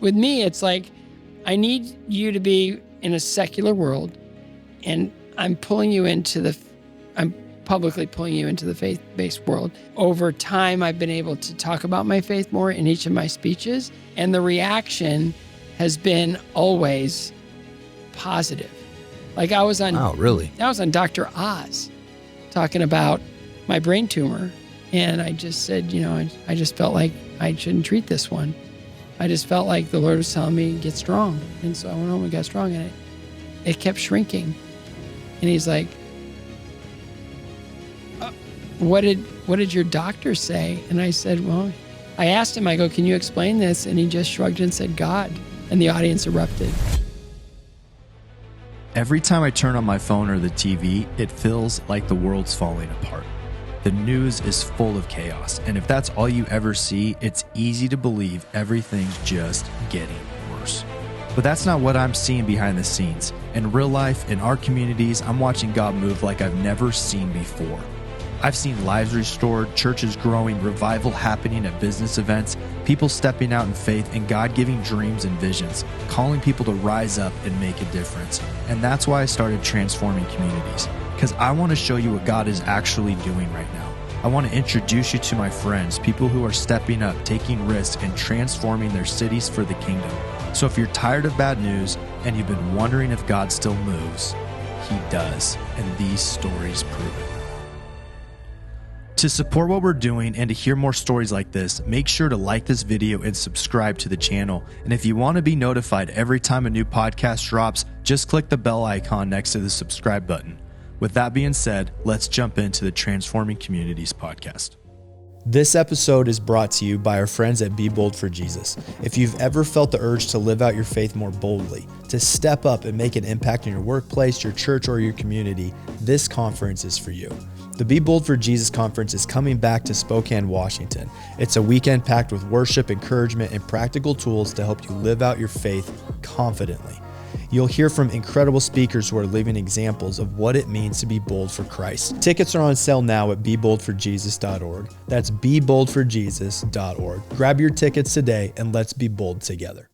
With me, it's like, I need you to be in a secular world, and I'm publicly pulling you into the faith-based world. Over time, I've been able to talk about my faith more in each of my speeches, and the reaction has been always positive. Like I was on Dr. Oz talking about my brain tumor, and I just said, I just felt like I shouldn't treat this one. I just felt like the Lord was telling me, get strong. And so I went home and got strong, and it kept shrinking. And he's like, what did your doctor say? And I said, well, I asked him, I go, can you explain this? And he just shrugged and said, God. And the audience erupted. Every time I turn on my phone or the TV, it feels like the world's falling apart. The news is full of chaos, and if that's all you ever see, it's easy to believe everything's just getting worse. But that's not what I'm seeing behind the scenes. In real life, in our communities, I'm watching God move like I've never seen before. I've seen lives restored, churches growing, revival happening at business events, people stepping out in faith, and God giving dreams and visions, calling people to rise up and make a difference. And that's why I started Transforming Communities, because I want to show you what God is actually doing right now. I want to introduce you to my friends, people who are stepping up, taking risks, and transforming their cities for the kingdom. So if you're tired of bad news and you've been wondering if God still moves, He does, and these stories prove it. To support what we're doing and to hear more stories like this, make sure to like this video and subscribe to the channel. And if you want to be notified every time a new podcast drops, just click the bell icon next to the subscribe button. With that being said, let's jump into the Transforming Communities podcast. This episode is brought to you by our friends at Be Bold for Jesus. If you've ever felt the urge to live out your faith more boldly, to step up and make an impact in your workplace, your church, or your community, this conference is for you. The Be Bold for Jesus conference is coming back to Spokane, Washington. It's a weekend packed with worship, encouragement, and practical tools to help you live out your faith confidently. You'll hear from incredible speakers who are living examples of what it means to be bold for Christ. Tickets are on sale now at BeBoldForJesus.org. That's BeBoldForJesus.org. Grab your tickets today and let's be bold together.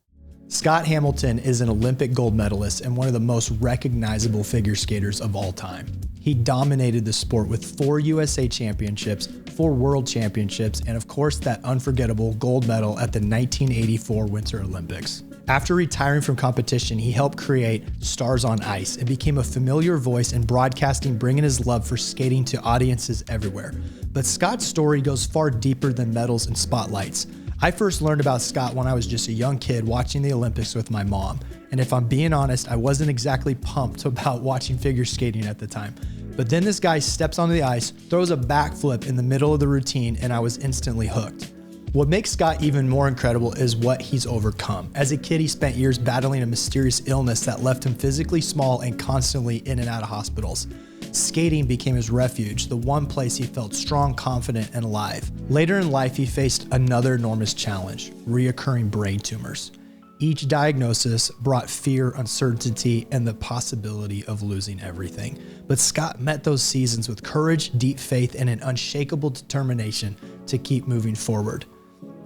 Scott Hamilton is an Olympic gold medalist and one of the most recognizable figure skaters of all time. He dominated the sport with 4 USA championships, 4 world championships, and of course that unforgettable gold medal at the 1984 Winter Olympics. After retiring from competition, he helped create Stars on Ice and became a familiar voice in broadcasting, bringing his love for skating to audiences everywhere. But Scott's story goes far deeper than medals and spotlights. I first learned about Scott when I was just a young kid watching the Olympics with my mom. And if I'm being honest, I wasn't exactly pumped about watching figure skating at the time. But then this guy steps onto the ice, throws a backflip in the middle of the routine, and I was instantly hooked. What makes Scott even more incredible is what he's overcome. As a kid, he spent years battling a mysterious illness that left him physically small and constantly in and out of hospitals. Skating became his refuge, the one place he felt strong, confident, and alive. Later in life, he faced another enormous challenge, reoccurring brain tumors. Each diagnosis brought fear, uncertainty, and the possibility of losing everything. But Scott met those seasons with courage, deep faith, and an unshakable determination to keep moving forward.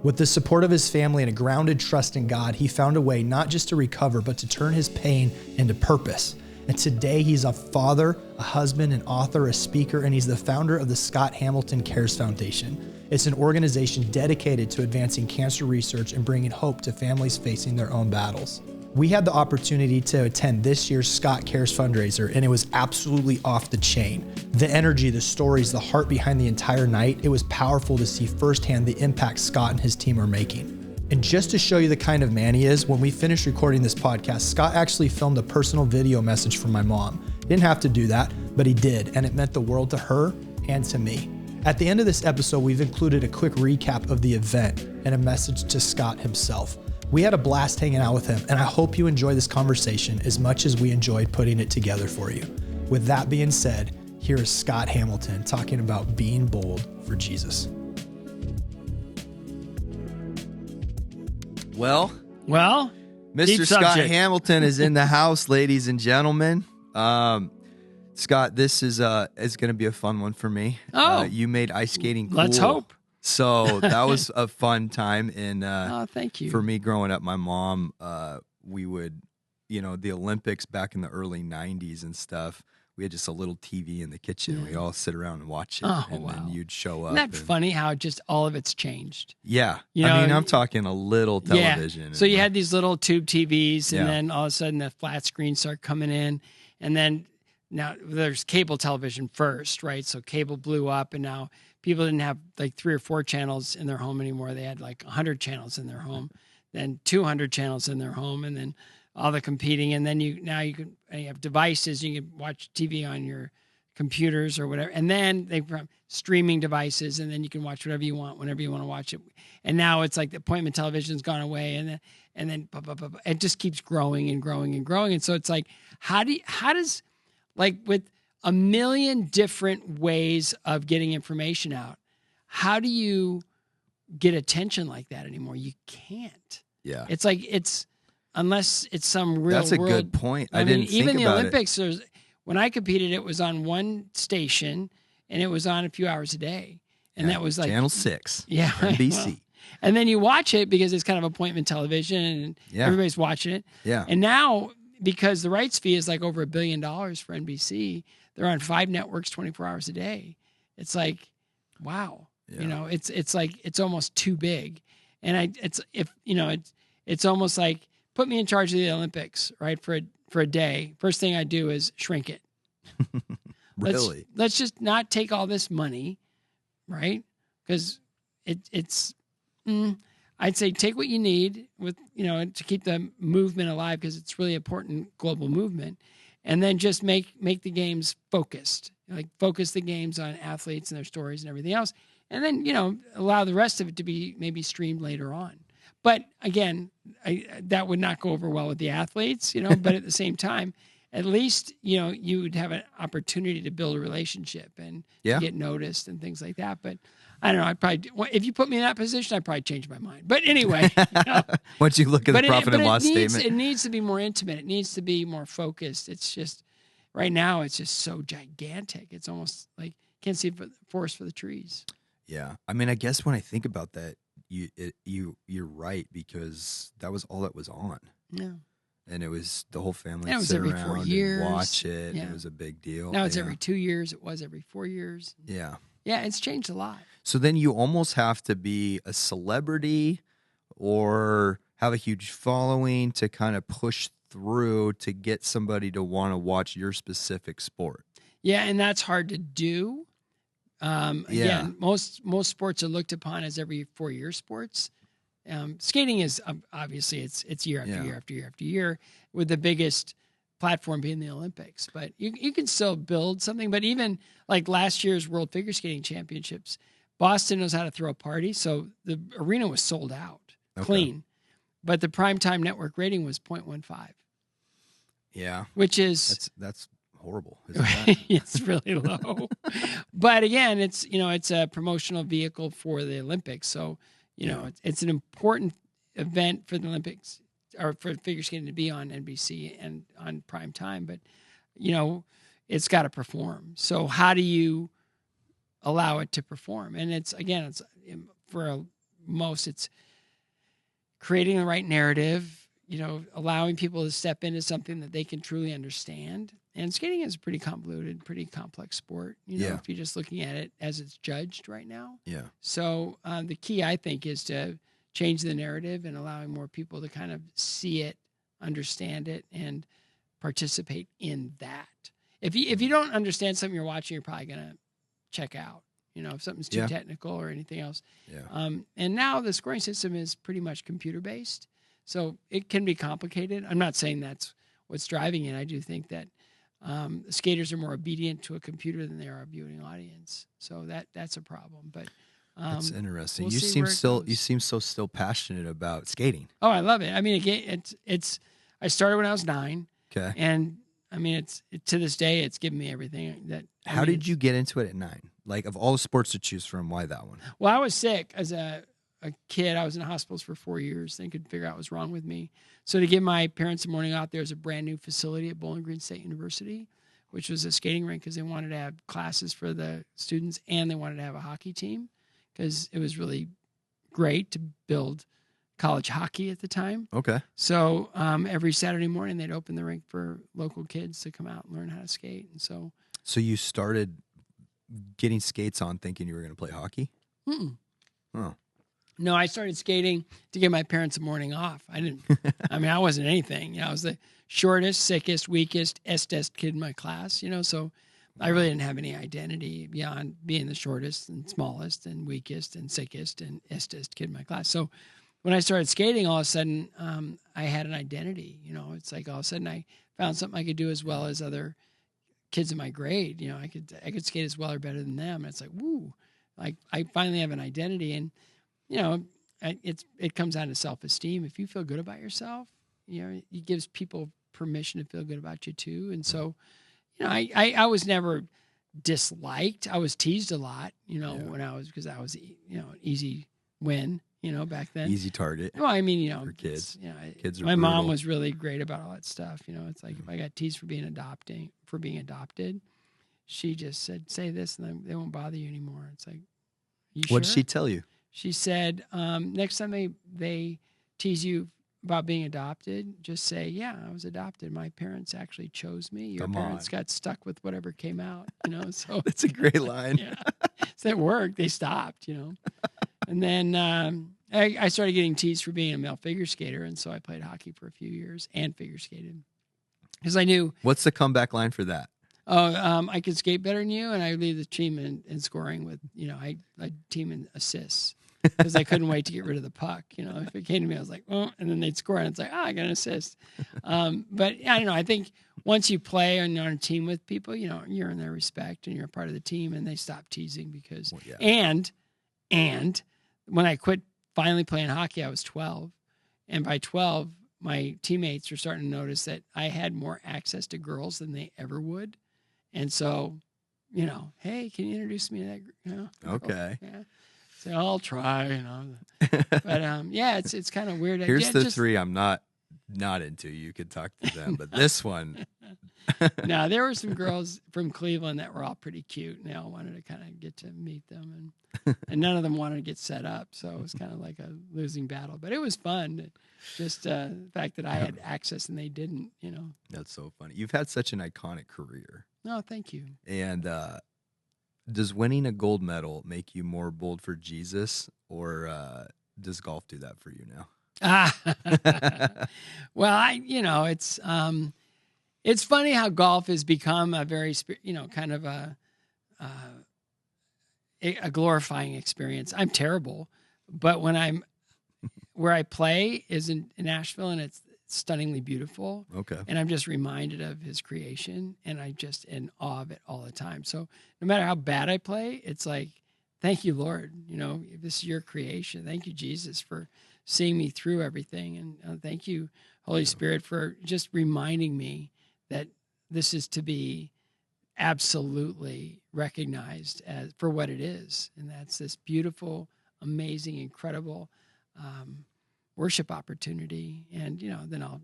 With the support of his family and a grounded trust in God, he found a way not just to recover, but to turn his pain into purpose. And today he's a father, a husband, an author, a speaker, and he's the founder of the Scott Hamilton Cares Foundation. It's an organization dedicated to advancing cancer research and bringing hope to families facing their own battles. We had the opportunity to attend this year's Scott Cares fundraiser, and it was absolutely off the chain. The energy, the stories, the heart behind the entire night, it was powerful to see firsthand the impact Scott and his team are making. And just to show you the kind of man he is, when we finished recording this podcast, Scott actually filmed a personal video message for my mom. He didn't have to do that, but he did, and it meant the world to her and to me. At the end of this episode, we've included a quick recap of the event and a message to Scott himself. We had a blast hanging out with him, and I hope you enjoy this conversation as much as we enjoyed putting it together for you. With that being said, here is Scott Hamilton talking about being bold for Jesus. Well, deep Mr. Scott subject. Hamilton is in the house, ladies and gentlemen. Scott, this is going to be a fun one for me. Oh. You made ice skating cool. Let's hope. So that was a fun time. And Oh, thank you. for me growing up, my mom, we would, the Olympics back in the early 90s and stuff. We had just a little TV in the kitchen. Yeah. We'd all sit around and watch it. Oh, and wow. then you'd show up. Isn't that funny how just all of it's changed? Yeah. You I mean, know, I'm talking a little television. Yeah. So you had these little tube TVs, and Yeah. then all of a sudden the flat screens start coming in. And then now there's cable television first, right? So cable blew up, and now people didn't have like 3 or 4 channels in their home anymore. They had like 100 channels in their home, then 200 channels in their home, and then all the competing. And then you have devices. You can watch TV on your computers or whatever. And then they streaming devices, and then you can watch whatever you want, whenever you want to watch it. And now it's like the appointment television's gone away, and then it just keeps growing and growing and growing. And so it's like, how does like with a million different ways of getting information out, how do you get attention like that anymore? You can't. Yeah. It's like unless it's some real That's a world, good point. I mean, didn't think even the about Olympics, when I competed, it was on one station, and it was on a few hours a day. And that was like Channel 6. Yeah. NBC. Well, and then you watch it because it's kind of appointment television, and everybody's watching it. Yeah. And now, because the rights fee is like over $1 billion for NBC, they're on 5 networks 24 hours a day. It's like, wow. Yeah. It's like it's almost too big. And it's almost like put me in charge of the Olympics, right? For a day. First thing I do is shrink it. Really? Let's just not take all this money, right? Because I'd say take what you need with, to keep the movement alive, because it's really important global movement, and then just make the games focused, like focus the games on athletes and their stories and everything else. And then, allow the rest of it to be maybe streamed later on. But again, that would not go over well with the athletes, but at the same time, at least, you would have an opportunity to build a relationship and to get noticed and things like that. But I don't know. If you put me in that position, I'd probably change my mind. But anyway. Once you look at the profit and loss statement. It needs to be more intimate. It needs to be more focused. It's just, right now, it's just so gigantic. It's almost like can't see the forest for the trees. Yeah. I mean, I guess when I think about that, you're right, because that was all that was on. Yeah. And it was the whole family it was sit every around 4 years. and watch it. Yeah. It was a big deal. Now it's every 2 years. It was every 4 years. Yeah. Yeah, it's changed a lot. So then you almost have to be a celebrity or have a huge following to kind of push through to get somebody to want to watch your specific sport. Yeah, and that's hard to do. Again, most sports are looked upon as every 4-year sports. Skating is obviously it's year after year after year after year, with the biggest platform being the Olympics. But you can still build something. But even like last year's World Figure Skating Championships, Boston knows how to throw a party, so the arena was sold out, clean. But the primetime network rating was 0.15. Yeah, which is that's horrible. Isn't that? It's really low. But again, it's a promotional vehicle for the Olympics, so. It's an important event for the Olympics, or for figure skating to be on NBC and on prime time. But, it's got to perform. So how do you allow it to perform? And it's for most, it's creating the right narrative, allowing people to step into something that they can truly understand. And skating is a pretty convoluted, pretty complex sport, if you're just looking at it as it's judged right now. Yeah. So the key, I think, is to change the narrative and allowing more people to kind of see it, understand it, and participate in that. If you don't understand something you're watching, you're probably going to check out, if something's too technical or anything else. Yeah. And now the scoring system is pretty much computer-based, so it can be complicated. I'm not saying that's what's driving it. I do think that skaters are more obedient to a computer than they are a viewing audience. So that's a problem. But that's interesting. We'll you seem so still passionate about skating. Oh, I love it. I mean, again, I started when I was 9. Okay. And I mean, to this day, it's given me everything that. How did you get into it at 9? Like, of all the sports to choose from, why that one? Well, I was sick as a kid. I was in hospitals for 4 years. They could figure out what was wrong with me. So to give my parents a morning off, there's a brand new facility at Bowling Green State University, which was a skating rink, because they wanted to have classes for the students, and they wanted to have a hockey team, because it was really great to build college hockey at the time. Okay. So every Saturday morning they'd open the rink for local kids to come out and learn how to skate. And so you started getting skates on thinking you were going to play hockey? mm-mm. Oh. No, I started skating to give my parents a morning off. I wasn't anything. I was the shortest, sickest, weakest, estest kid in my class, so I really didn't have any identity beyond being the shortest and smallest and weakest and sickest and estest kid in my class. So when I started skating, all of a sudden, I had an identity. It's like all of a sudden I found something I could do as well as other kids in my grade. I could skate as well or better than them. And it's like, woo, like I finally have an identity. And it comes down to self-esteem. If you feel good about yourself, it gives people permission to feel good about you too. And so, I was never disliked. I was teased a lot, because I was, an easy win. Back then. Easy target. Well, for kids. Kids are my mom brutal. was really great about all that stuff. It's like if I got teased for being adopted, she just said, "Say this, and then they won't bother you anymore." It's like, you What did sure? she tell you? She said, next time they tease you about being adopted, just say, "Yeah, I was adopted. My parents actually chose me. Your parents got stuck with whatever came out." So That's a great line. Yeah, so it worked. They stopped. And then I started getting teased for being a male figure skater, and so I played hockey for a few years and figure skated because I knew. What's the comeback line for that? I could skate better than you, and I lead the team in scoring with I team in assists because I couldn't wait to get rid of the puck. If it came to me, I was like, oh, and then they'd score, and it's like, I got an assist. But I don't know. I think once you play and you're on a team with people, you're in their respect and you're a part of the team, and they stop teasing because and when I quit finally playing hockey, I was 12. And by 12, my teammates were starting to notice that I had more access to girls than they ever would. And so, hey, can you introduce me to that girl? Okay. Yeah. So I'll try, But it's kind of weird. Here's the three I'm not into. You could talk to them. But this one. Now, there were some girls from Cleveland that were all pretty cute, and they all wanted to kind of get to meet them, and none of them wanted to get set up, so it was kind of like a losing battle. But it was fun, just the fact that I had access and they didn't, That's so funny. You've had such an iconic career. No, thank you. And does winning a gold medal make you more bold for Jesus, or does golf do that for you now? Well, it's funny how golf has become a very, kind of a glorifying experience. I'm terrible, but where I play is in Nashville, and it's stunningly beautiful. Okay. And I'm just reminded of his creation, and I'm just in awe of it all the time. So no matter how bad I play, it's like, thank you, Lord. This is your creation. Thank you, Jesus, for seeing me through everything. And thank you, Holy Spirit, for just reminding me that this is to be absolutely recognized as for what it is. And that's this beautiful, amazing, incredible worship opportunity. And, then I'll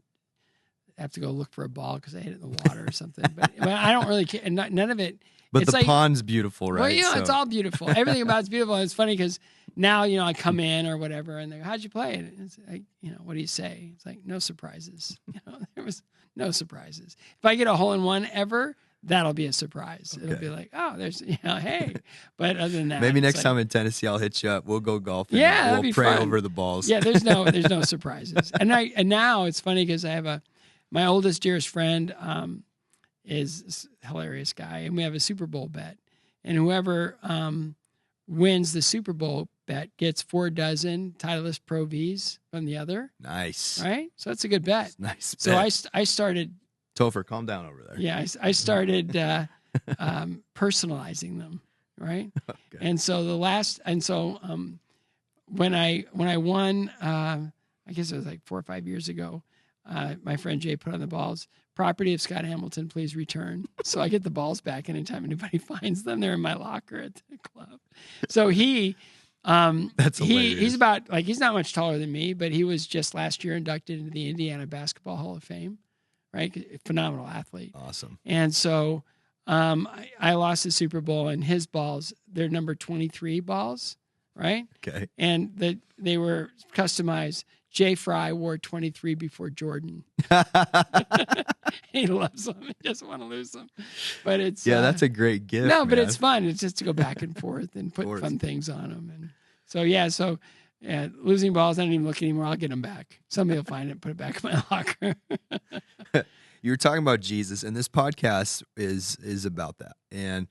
have to go look for a ball because I hit it in the water or something. But I don't really care. None of it. But it's the pond's beautiful, right? Well, it's all beautiful. Everything about it's beautiful. And it's funny because now, I come in or whatever, and they go, how'd you play it? And it's like, what do you say? It's like, no surprises. There was no surprises. If I get a hole-in-one ever, that'll be a surprise. Okay. It'll be like, oh, there's, hey. But other than that, maybe next time in Tennessee, I'll hit you up. We'll go golfing. Yeah, we'll pray fun. over the balls. Yeah, there's no surprises. And now it's funny because I have my oldest, dearest friend is a hilarious guy, and we have a Super Bowl bet. And whoever wins the Super Bowl bet gets 4 dozen Titleist Pro Vs from the other. Nice. Right? So it's a good bet. Nice bet. So I started... Topher, calm down over there. Yeah, I started personalizing them, right? Okay. And so when I won, I guess it was like 4 or 5 years ago, my friend Jay put on the balls, property of Scott Hamilton, please return. So I get the balls back anytime anybody finds them. They're in my locker at the club. So that's hilarious. He's about, he's not much taller than me, but he was just last year inducted into the Indiana Basketball Hall of Fame, right? Phenomenal athlete. Awesome. And so I lost the Super Bowl, and his balls, they're number 23 balls. right? Okay. And they were customized. Jay Fry wore 23 before Jordan. He loves them. He doesn't want to lose them. But it's Yeah, that's a great gift. no, but man. it's fun. It's just to go back and forth and put fun things on them. And so losing balls, I don't even look anymore. I'll get them back. Somebody will find it and put it back in my locker. You were talking about Jesus, and this podcast is about that. And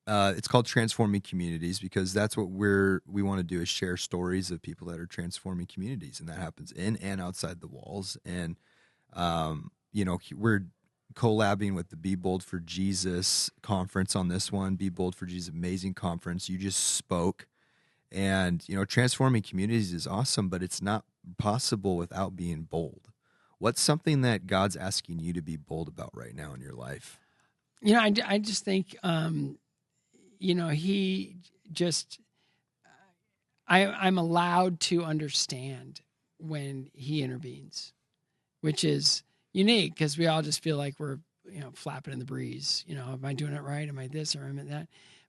it's called Transforming Communities, because that's what we want to do, is share stories of people that are transforming communities, and that happens in and outside the walls. And we're collabing with the Be Bold for Jesus conference on this one. Be Bold for Jesus, amazing conference. You just spoke, and transforming communities is awesome, but it's not possible without being bold. What's something that God's asking you to be bold about right now in your life? I just think he just, I'm allowed to understand when he intervenes, which is unique, because we all just feel like we're, flapping in the breeze. Am I doing it right? Am I this or am I that?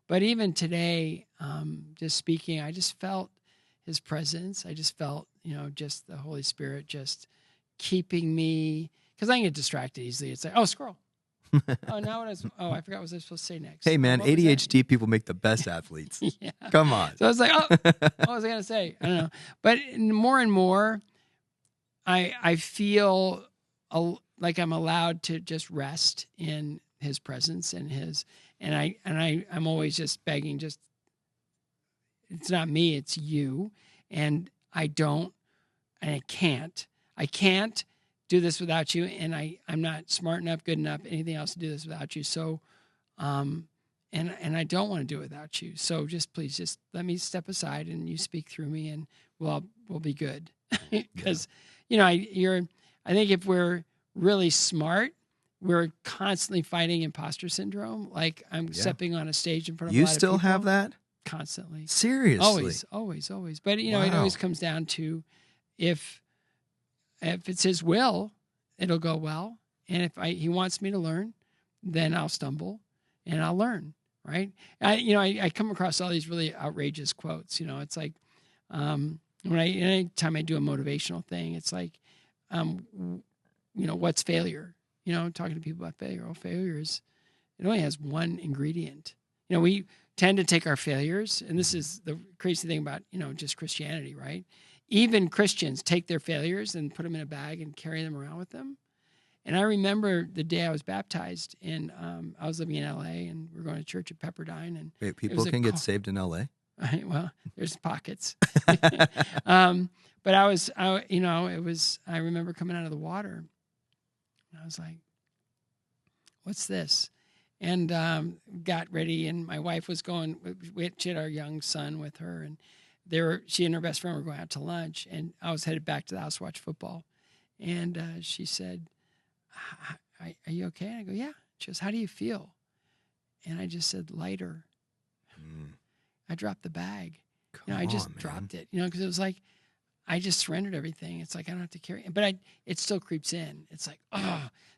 But even today, just speaking, I just felt his presence. I just felt, just the Holy Spirit just keeping me, because I can get distracted easily. It's like, oh, scroll. I forgot what I was supposed to say next. Hey, man, ADHD people make the best athletes. Yeah. Come on. So I was like, what was I going to say? I don't know. But more and more, I feel like I'm allowed to just rest in his presence and I'm always just begging, just, it's not me, it's you. And I can't do this without you, and I'm not smart enough, good enough, anything else to do this without you. So, and I don't want to do it without you. So please just let me step aside and you speak through me, and we'll be good. Because, I think if we're really smart, we're constantly fighting imposter syndrome. Like I'm stepping on a stage in front of a lot of people. You still have that? Constantly. Seriously? Always. But, Wow. It always comes down to if it's his will, it'll go well. And if he wants me to learn, then I'll stumble and I'll learn. Right. I come across all these really outrageous quotes. It's like, anytime I do a motivational thing, it's like, what's failure? Talking to people about failure. Oh, it only has one ingredient. We tend to take our failures, and this is the crazy thing about, just Christianity, right? Even Christians take their failures and put them in a bag and carry them around with them. And I remember the day I was baptized, and I was living in L.A., and we were going to church at Pepperdine. And wait, people can get saved in L.A.? Well, there's pockets. But I remember coming out of the water, and I was like, what's this? And got ready, and my wife was going. She had our young son with her, and she and her best friend were going out to lunch, and I was headed back to the house to watch football. And she said, "Are you okay?" And I go, "Yeah." She goes, "How do you feel?" And I just said, "Lighter." I dropped the bag. I just dropped it. Because it was like I just surrendered everything. It's like I don't have to carry it, but it still creeps in. It's like,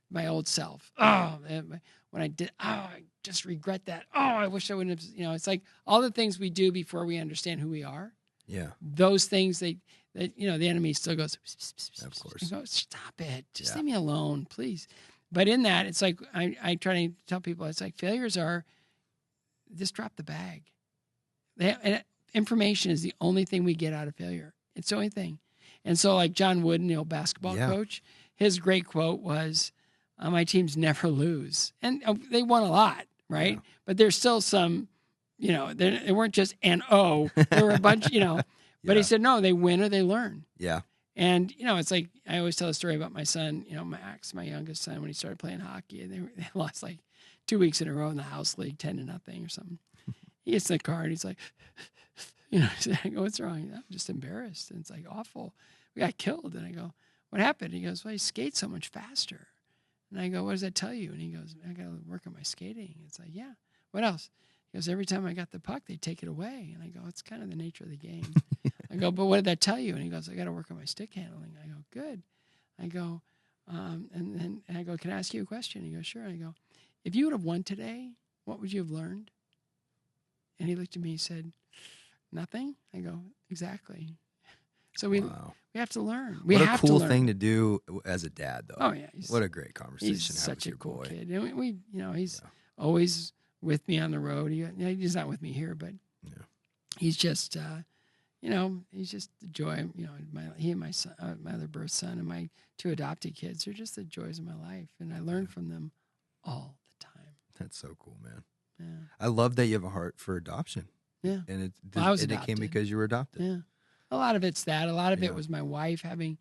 my old self. When I did, I just regret that. I wish I wouldn't have, it's like all the things we do before we understand who we are. Yeah. Those things the enemy still goes, of course. Go, stop it. Just leave me alone, please. But in that, it's like, I try to tell people, it's like failures are, just drop the bag. Information is the only thing we get out of failure. It's the only thing. And so like John Wooden, the old basketball coach, his great quote was, my teams never lose. And they won a lot, right? Yeah. But there's still some, they weren't just there were a bunch, But he said, no, they win or they learn. Yeah. And, it's like, I always tell a story about my son, Max, my youngest son, when he started playing hockey, and they lost like 2 weeks in a row in the house league, 10-0 or something. He gets in the car and he's like, I go, what's wrong? I'm just embarrassed. And it's like awful. We got killed. And I go, what happened? He goes, well, he skates so much faster. And I go, what does that tell you? And he goes, I got to work on my skating. It's like, yeah. What else? He goes, every time I got the puck, they take it away. And I go, it's kind of the nature of the game. I go, but what did that tell you? And he goes, I got to work on my stick handling. I go, good. I go, and I go, can I ask you a question? He goes, sure. I go, if you would have won today, what would you have learned? And he looked at me and said, Nothing? I go, exactly. So we have to learn. What a cool thing to do as a dad, though. Oh, yeah. What a great conversation He's to have such with a your cool boy. kid. And he's always with me on the road. He's not with me here, but he's just, he's just the joy. He and my son, my other birth son, and my 2 adopted kids are just the joys of my life, and I learn from them all the time. That's so cool, man. Yeah. I love that you have a heart for adoption. Yeah. And it came because you were adopted. Yeah. A lot of it's that. A lot of it was my wife having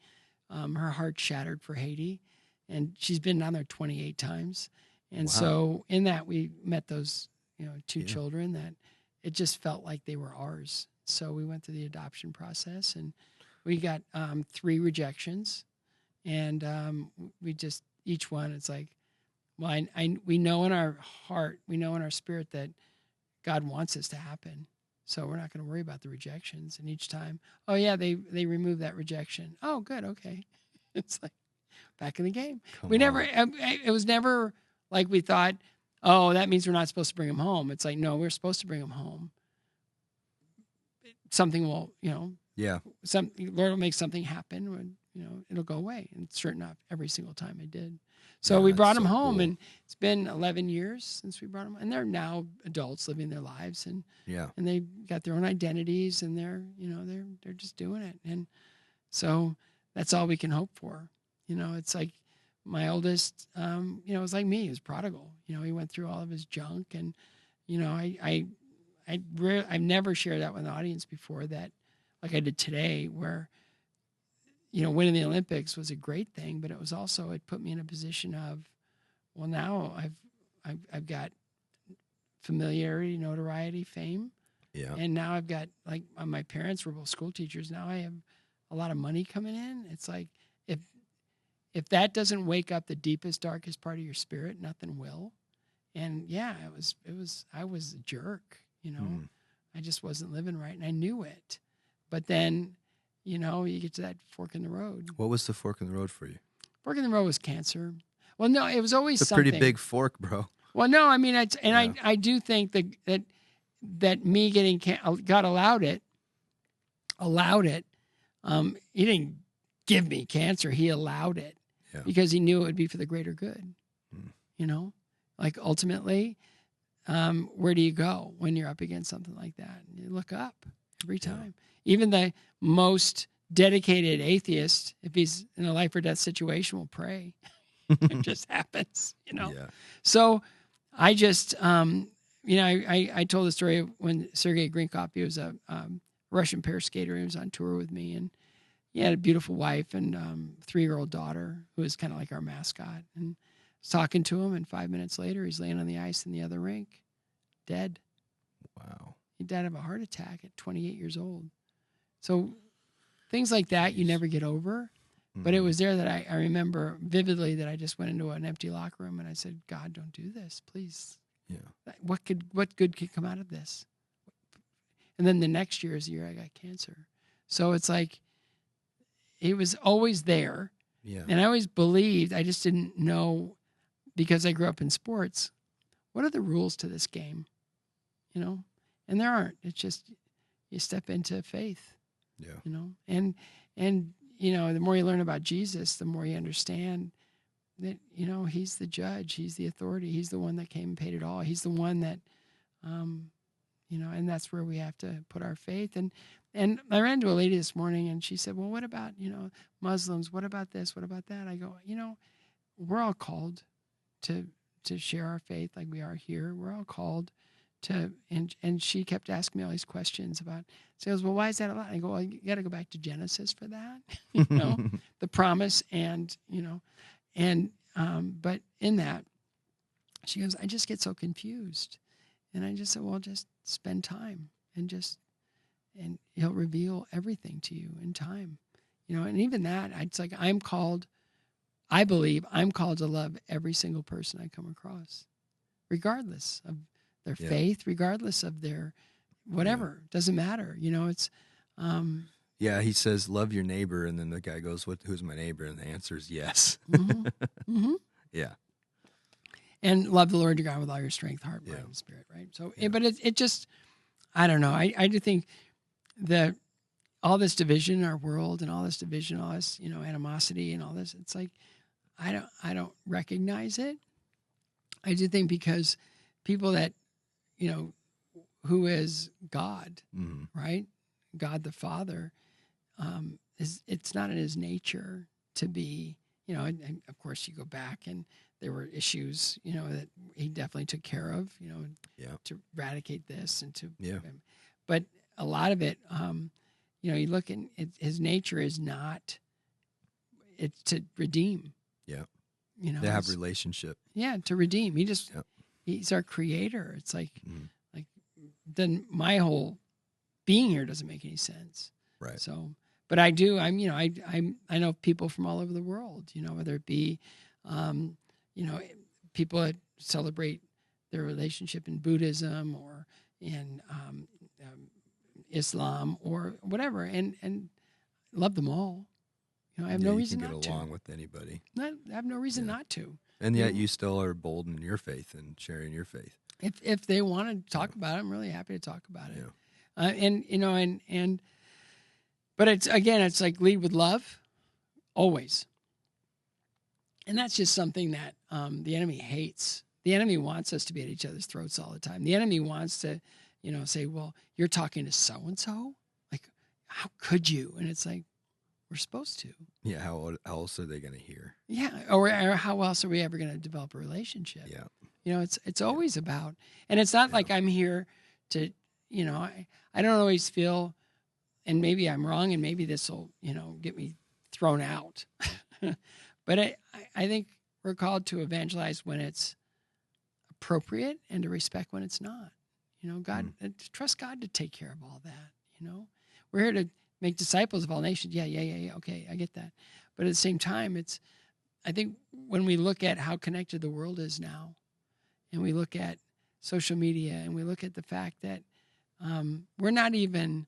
her heart shattered for Haiti, and she's been down there 28 times. And so in that, we met those 2 children that it just felt like they were ours. So we went through the adoption process, and we got 3 rejections, and we just, each one, it's like, well, we know in our heart, we know in our spirit that God wants this to happen. So we're not going to worry about the rejections. And each time, oh yeah, they removed that rejection. Oh, good. Okay. It's like back in the game. It was never like we thought, oh, that means we're not supposed to bring him home. It's like, no, we're supposed to bring him home. Something will, Lord will make something happen when, it'll go away. And sure enough, every single time it did. So we brought him home, and it's been 11 years since we brought him. And they're now adults living their lives, and they got their own identities, and they're just doing it. And so that's all we can hope for. It's like my oldest, it was like me. He was prodigal. He went through all of his junk, and I've never shared that with an audience before, that like I did today, where winning the Olympics was a great thing, but it was also, it put me in a position of, well, now I've got familiarity, notoriety, fame. Yeah. And now I've got, like, my parents were both school teachers. Now I have a lot of money coming in. It's like, if that doesn't wake up the deepest, darkest part of your spirit, nothing will. And yeah, I was a jerk, I just wasn't living right, and I knew it. But then, you get to that fork in the road. What was the fork in the road for you? Fork in the road was cancer. Well, no, it was always something. It's a pretty big fork, bro. Well, no, I mean, I do think that me getting God allowed it. He didn't give me cancer. He allowed it because he knew it would be for the greater good. Like ultimately, where do you go when you're up against something like that? You look up every time. Even the most dedicated atheist, if he's in a life or death situation, will pray. It just happens, Yeah. So I just, I told the story of when Sergei Grinkov, he was a Russian pair skater. He was on tour with me, and he had a beautiful wife and 3-year-old daughter who was kind of like our mascot. And I was talking to him, and 5 minutes later, he's laying on the ice in the other rink, dead. Wow. He died of a heart attack at 28 years old. So things like that you never get over. But it was there that I remember vividly that I just went into an empty locker room and I said, God, don't do this, please. Yeah. What good could come out of this? And then the next year is the year I got cancer. So it's like, it was always there. Yeah. And I always believed, I just didn't know, because I grew up in sports, what are the rules to this game? And there aren't. It's just, you step into faith. Yeah. And the more you learn about Jesus, the more you understand that, he's the judge, he's the authority, he's the one that came and paid it all. He's the one that, and that's where we have to put our faith. And I ran into a lady this morning, and she said, well, what about, Muslims? What about this? What about that? I go, we're all called to share our faith like we are here. We're all called to, and she kept asking me all these questions about, she goes, well, why is that allowed? I go, well, you got to go back to Genesis for that, the promise. And, but in that, she goes, I just get so confused. And I just said, well, just spend time and he'll reveal everything to you in time, and even that, it's like, I believe I'm called to love every single person I come across, regardless of their faith, regardless of their whatever, doesn't matter. It's, he says, love your neighbor. And then the guy goes, who's my neighbor? And the answer is yes. Yeah. And love the Lord your God with all your strength, heart, mind, and spirit. Right. So, but it just, I don't know. I do think all this division in our world and all this division, all this, animosity and all this, it's like, I don't recognize it. I do think because people that, who is God, right? God the Father, it's not in his nature to be, and of course you go back and there were issues, that he definitely took care of, to eradicate this and to, but a lot of it, you look and his nature is not, it's to redeem. Yeah. To have relationship. Yeah. To redeem. He's our creator. It's like, then my whole being here doesn't make any sense. Right. So, but I do, I know people from all over the world, whether it be, people that celebrate their relationship in Buddhism or in Islam or whatever, and love them all. I have no reason not to. You can get along with anybody. I have no reason not to. And yet you still are bold in your faith and sharing your faith. If they want to talk about it, I'm really happy to talk about it. But it's like lead with love, always. And that's just something that the enemy hates. The enemy wants us to be at each other's throats all the time. The enemy wants to, say, well, you're talking to so-and-so? Like, how could you? And it's like, we're supposed to. Yeah, how else are they going to hear? Yeah, or how else are we ever going to develop a relationship? Yeah. It's always about, and it's not like I'm here to, I don't always feel, and maybe I'm wrong, and maybe this will, get me thrown out. But I think we're called to evangelize when it's appropriate and to respect when it's not. God, to trust God to take care of all that. We're here to make disciples of all nations. Yeah. Okay, I get that. But at the same time, I think when we look at how connected the world is now, and we look at social media, and we look at the fact that we don't even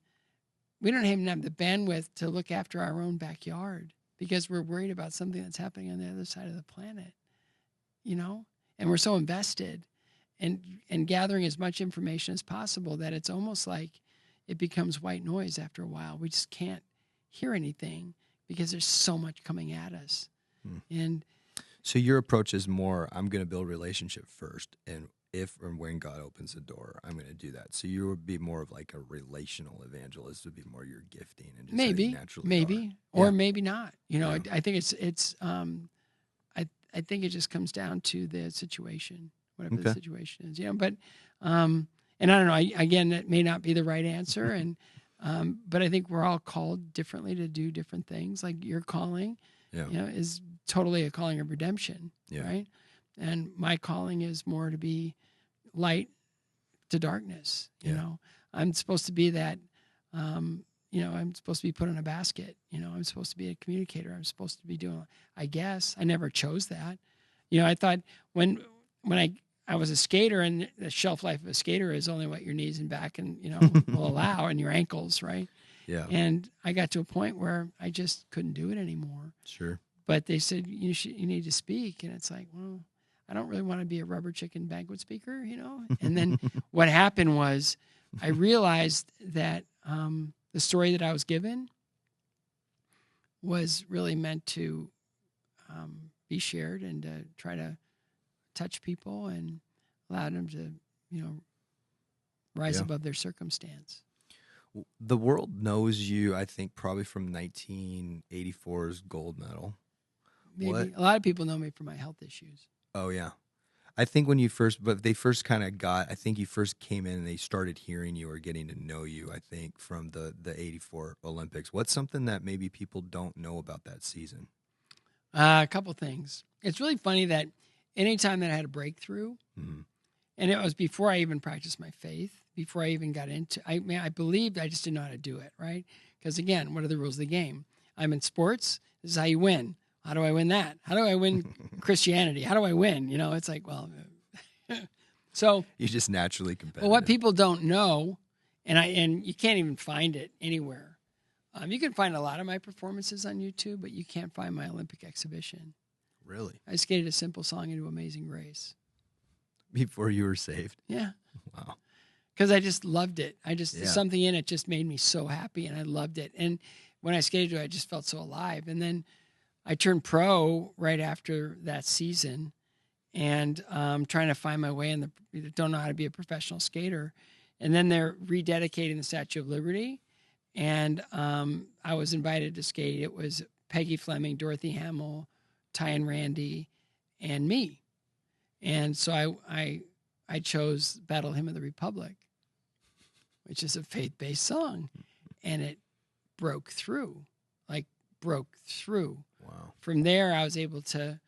have the bandwidth to look after our own backyard because we're worried about something that's happening on the other side of the planet, and we're so invested in gathering as much information as possible that it's almost like it becomes white noise after a while. We just can't hear anything because there's so much coming at us. And so your approach is more, I'm going to build a relationship first, and if and when God opens the door, I'm going to do that. So you would be more of like a relational evangelist, would be more your gifting and just maybe, or maybe not. I think it's I think it just comes down to the situation, whatever the situation is. But and I don't know. Again, that may not be the right answer, and but I think we're all called differently to do different things. Like your calling, is totally a calling of redemption, right? And my calling is more to be light to darkness. I'm supposed to be that. I'm supposed to be put in a basket. I'm supposed to be a communicator. I'm supposed to be doing. I guess I never chose that. I thought when I was a skater, and the shelf life of a skater is only what your knees and back and will allow, and your ankles, right? Yeah. And I got to a point where I just couldn't do it anymore. Sure. But they said you need to speak, and it's like, well, I don't really want to be a rubber chicken banquet speaker, And then what happened was I realized that the story that I was given was really meant to be shared and to try to touch people and allow them to, rise above their circumstance. The world knows you, I think, probably from 1984's gold medal. Maybe. A lot of people know me for my health issues. Oh, yeah. I think when you first came in and they started hearing you or getting to know you, I think, from the 84 Olympics. What's something that maybe people don't know about that season? A couple things. It's really funny that anytime that I had a breakthrough, and it was before I even practiced my faith, before I even got into, I believed, I just didn't know how to do it, right? Because again, what are the rules of the game? I'm in sports. This is how you win. How do I win that? How do I win Christianity? How do I win? It's like, well, so you're just naturally competitive. Well, what people don't know, and you can't even find it anywhere. You can find a lot of my performances on YouTube, but you can't find my Olympic exhibition. Really? I skated a simple song into Amazing Grace. Before you were saved? Yeah. Wow. because I just loved it. Yeah. Something in it just made me so happy, and I loved it. And when I skated, I just felt so alive. And then I turned pro right after that season, and trying to find my way in don't know how to be a professional skater. And then they're rededicating the Statue of Liberty, and I was invited to skate. It was Peggy Fleming, Dorothy Hamill, Ty and Randy, and me. And so I chose Battle Hymn of the Republic, which is a faith-based song, and it broke through. Wow. From there, I was able to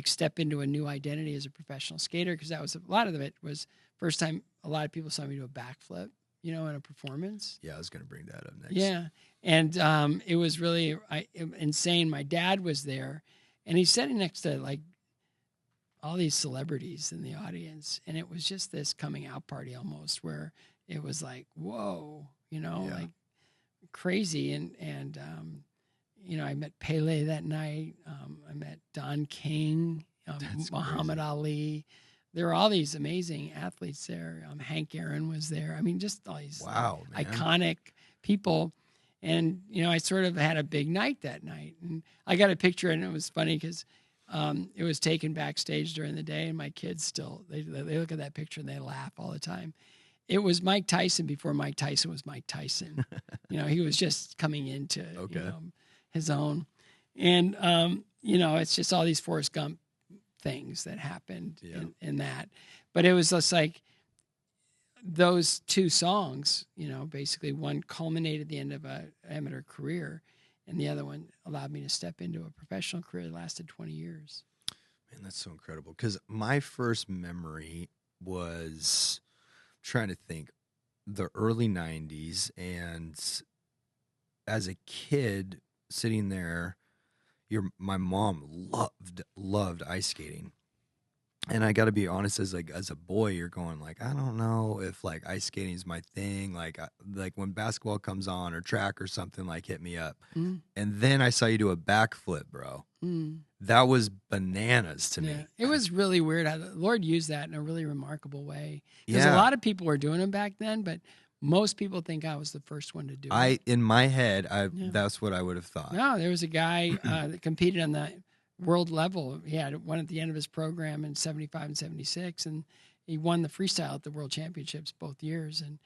step into a new identity as a professional skater, because that was a lot of it was first time a lot of people saw me do a backflip, in a performance. Yeah, I was going to bring that up next. Yeah, and it was really insane. My dad was there, and he's sitting next to all these celebrities in the audience, and it was just this coming out party almost, where it was like, whoa, like crazy. And I met Pele that night. I met Don King, Muhammad Ali. There were all these amazing athletes there. Hank Aaron was there. I mean, just all these iconic people. And, I sort of had a big night that night. And I got a picture, and it was funny because it was taken backstage during the day, and my kids still, they look at that picture and they laugh all the time. It was Mike Tyson before Mike Tyson was Mike Tyson. He was just coming into his own. And, it's just all these Forrest Gump things that happened in that. But it was just like those two songs, basically one culminated the end of an amateur career, and the other one allowed me to step into a professional career that lasted 20 years. Man, that's so incredible. Because my first memory was, trying to think, the early 90s. And as a kid sitting there, my mom loved ice skating. And I got to be honest, as a boy, you're going I don't know if ice skating is my thing. Like when basketball comes on or track or something, hit me up. And then I saw you do a backflip, bro. That was bananas to me. It was really weird. The Lord used that in a really remarkable way. Because a lot of people were doing it back then, but most people think I was the first one to do it. In my head, that's what I would have thought. No, there was a guy that competed on the world level. He had one at the end of his program in 75 and 76, and he won the freestyle at the World Championships both years. And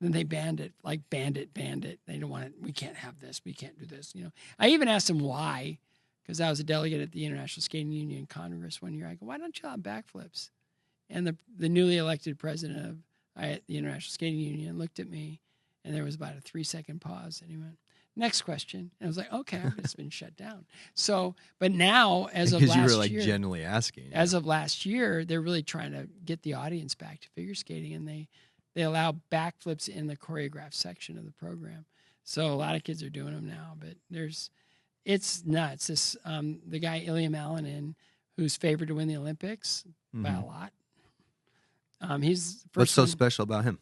then they banned it. They don't want it. We can't have this. We can't do this. I even asked him why, because I was a delegate at the International Skating Union Congress one year. I go, why don't you have backflips? And the newly elected president of the International Skating Union looked at me, and there was about a 3-second pause, and he went, next question. And I was like, okay, I've just been shut down. So, but now, as of last year. Because you were genuinely asking. As of last year, they're really trying to get the audience back to figure skating, and they allow backflips in the choreographed section of the program. So a lot of kids are doing them now, but it's nuts. This, the guy, Ilya Malinin, who's favored to win the Olympics by a lot. He's first. What's so special about him?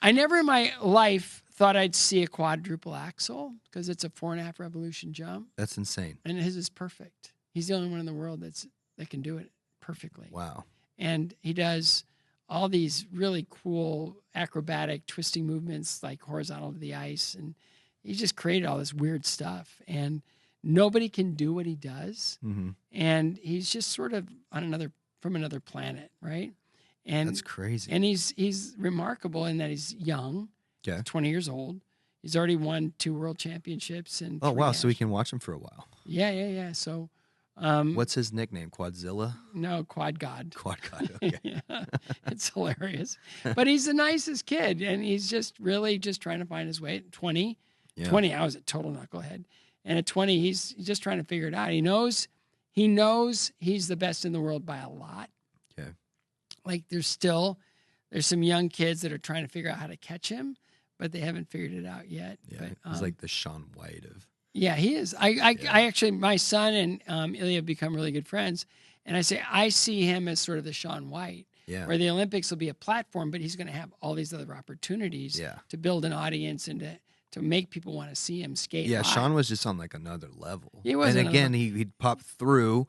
I never in my life thought I'd see a quadruple axel, because it's a 4.5 revolution jump. That's insane. And his is perfect. He's the only one in the world that can do it perfectly. Wow. And he does all these really cool acrobatic twisting movements, like horizontal to the ice. And he just created all this weird stuff. And nobody can do what he does. And he's just sort of from another planet, right? And that's crazy. And he's remarkable in that he's young. Yeah. 20 years old. He's already won 2 world championships. And oh, wow. So we can watch him for a while. Yeah. So what's his nickname? Quadzilla? No, Quad God. Quad God. Okay. Yeah, it's hilarious. But he's the nicest kid, and he's just really just trying to find his way. At 20, I was a total knucklehead. And at 20, he's just trying to figure it out. He knows he's the best in the world by a lot. Okay. There's some young kids that are trying to figure out how to catch him, but they haven't figured it out yet. Yeah, but, he's like the Shaun White of. Yeah, he is. I actually, my son and Ilya have become really good friends, and I see him as sort of the Shaun White, where the Olympics will be a platform, but he's going to have all these other opportunities to build an audience and to make people want to see him skate. Yeah, live. Shaun was just on another level. He was, and again, he'd pop through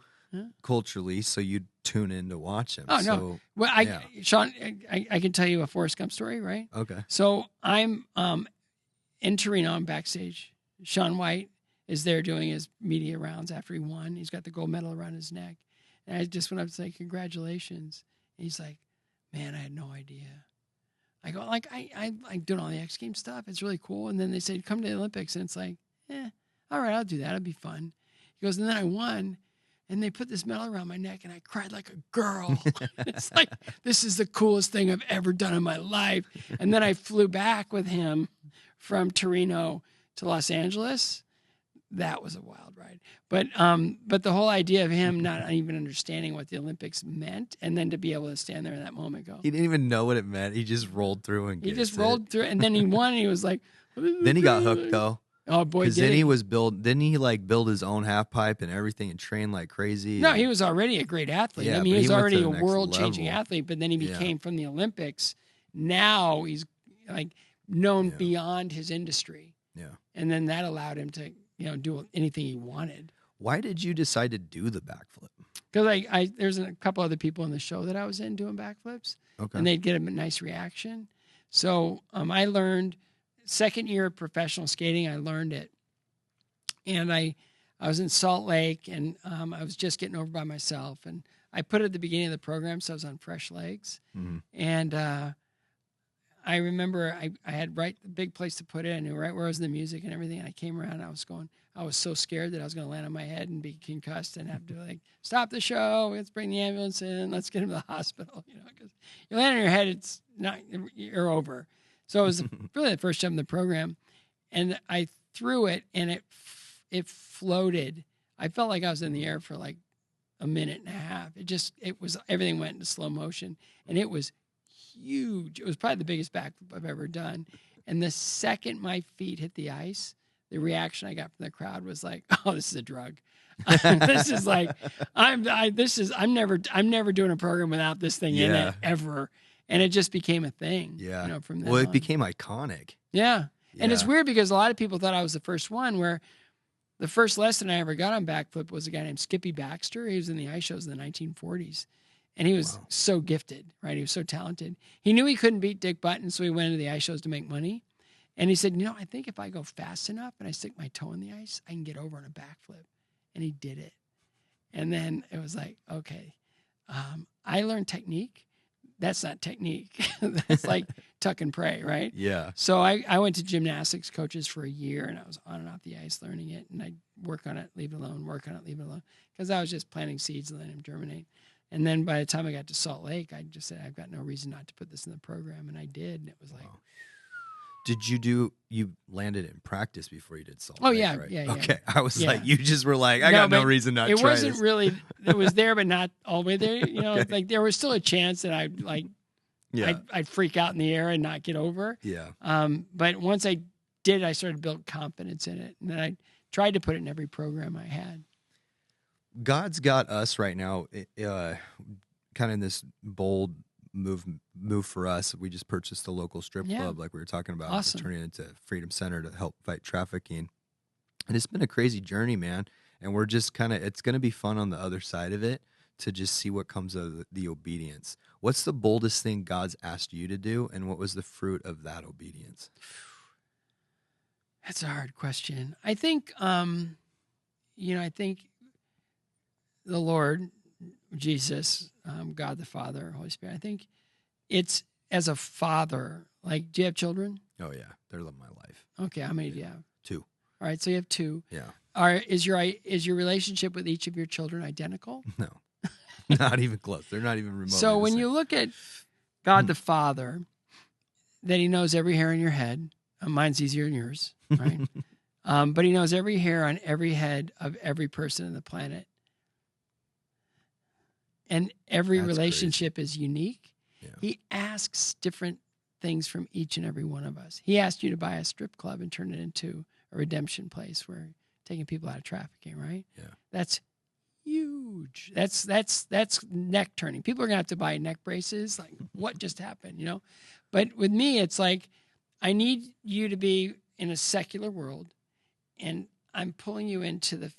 culturally, so you'd tune in to watch him. Oh, no. So, Well, yeah. Sean, I can tell you a Forrest Gump story, right? Okay. So I'm in Torino, I'm backstage. Sean White is there doing his media rounds after he won. He's got the gold medal around his neck. And I just went up to say, congratulations. And he's like, man, I had no idea. I go, like, I like doing all the X Games stuff. It's really cool. And then they said, come to the Olympics. And it's like, all right, I'll do that. It'll be fun. He goes, and then I won. And they put this medal around my neck, and I cried like a girl. It's like, this is the coolest thing I've ever done in my life. And then I flew back with him from Torino to Los Angeles. That was a wild ride. But the whole idea of him not even understanding what the Olympics meant, and then to be able to stand there in that moment, go. He didn't even know what it meant. He just rolled through and He just rolled through, and then he won. And he was like, Then he got hooked though. Oh boy, Because then he was didn't he like build his own half pipe and everything and train like crazy? No, he was already a great athlete. Yeah, I mean, but he he was went already to a the next world-changing level. athlete, but then he Yeah. became from the Olympics. Now he's like known Yeah. beyond his industry. Yeah. And then that allowed him to, do anything he wanted. Why did you decide to do the backflip? Because there's a couple other people in the show that I was in doing backflips, Okay. and they'd get a nice reaction. So I learned, second year of professional skating, I learned it. And I was in Salt Lake, and I was just getting over by myself. And I put it at the beginning of the program, so I was on fresh legs. Mm-hmm. And I remember I had the big place to put it. I knew right where I was in the music and everything. And I came around, and I was so scared that I was going to land on my head and be concussed and have to stop the show. Let's bring the ambulance in. Let's get him to the hospital. Because you land on your head, it's not, you're over. So it was really the first jump in the program. And I threw it, and it floated. I felt like I was in the air for like a minute and a half. Everything went into slow motion, and it was huge. It was probably the biggest backflip I've ever done. And the second my feet hit the ice, the reaction I got from the crowd was like, "Oh, this is a drug. This is like, I'm never doing a program without this thing in it ever." And it just became a thing. Yeah. From then Well, it on. became iconic. Yeah. And it's Yeah. weird because a lot of people thought I was the first one, where the first lesson I ever got on backflip was a guy named Skippy Baxter. He was in the ice shows in the 1940s. And he was so gifted, right? He was so talented. He knew he couldn't beat Dick Button, so he went into the ice shows to make money. And he said, I think if I go fast enough and I stick my toe in the ice, I can get over on a backflip. And he did it. And then it was like, okay, I learned technique. That's not technique. That's like tuck and pray, right? Yeah. So I went to gymnastics coaches for a year, and I was on and off the ice learning it. And I'd work on it, leave it alone, work on it, leave it alone. Because I was just planting seeds and letting them germinate. And then by the time I got to Salt Lake, I just said, I've got no reason not to put this in the program. And I did. And it was like, Did you landed in practice before you did Salt Oh, Lake, yeah, right? yeah. Okay. I was Yeah. like, you just were like, I got no but reason not to it try wasn't this. really, it was there, but not all the way there. Okay. Like there was still a chance that I'd freak out in the air and not get over. Yeah. But once I did, I started to build confidence in it. And then I tried to put it in every program I had. God's got us right now, kind of in this bold move for us. We just purchased a local strip club, like we were talking about, Awesome. turning it into Freedom Center to help fight trafficking. And it's been a crazy journey, man. And we're just it's going to be fun on the other side of it to just see what comes of the obedience. What's the boldest thing God's asked you to do, and what was the fruit of that obedience? That's a hard question. I think, I think the Lord, Jesus, God the Father, Holy Spirit, I think it's as a father. Like, do you have children? Oh, yeah. They're my life. Okay. How many do you have? 2. All right. So you have 2. Yeah. Is your relationship with each of your children identical? No. Not even close. They're not even remotely So the when same. you look at God the Father, that he knows every hair on your head, mine's easier than yours, right? But he knows every hair on every head of every person on the planet. And every That's relationship is unique. Yeah. He asks different things from each and every one of us. He asked you to buy a strip club and turn it into a redemption place where taking people out of trafficking, right? Yeah. That's huge. That's neck turning. People are gonna have to buy neck braces. Like, what just happened, But with me, it's like, I need you to be in a secular world, and I'm pulling you into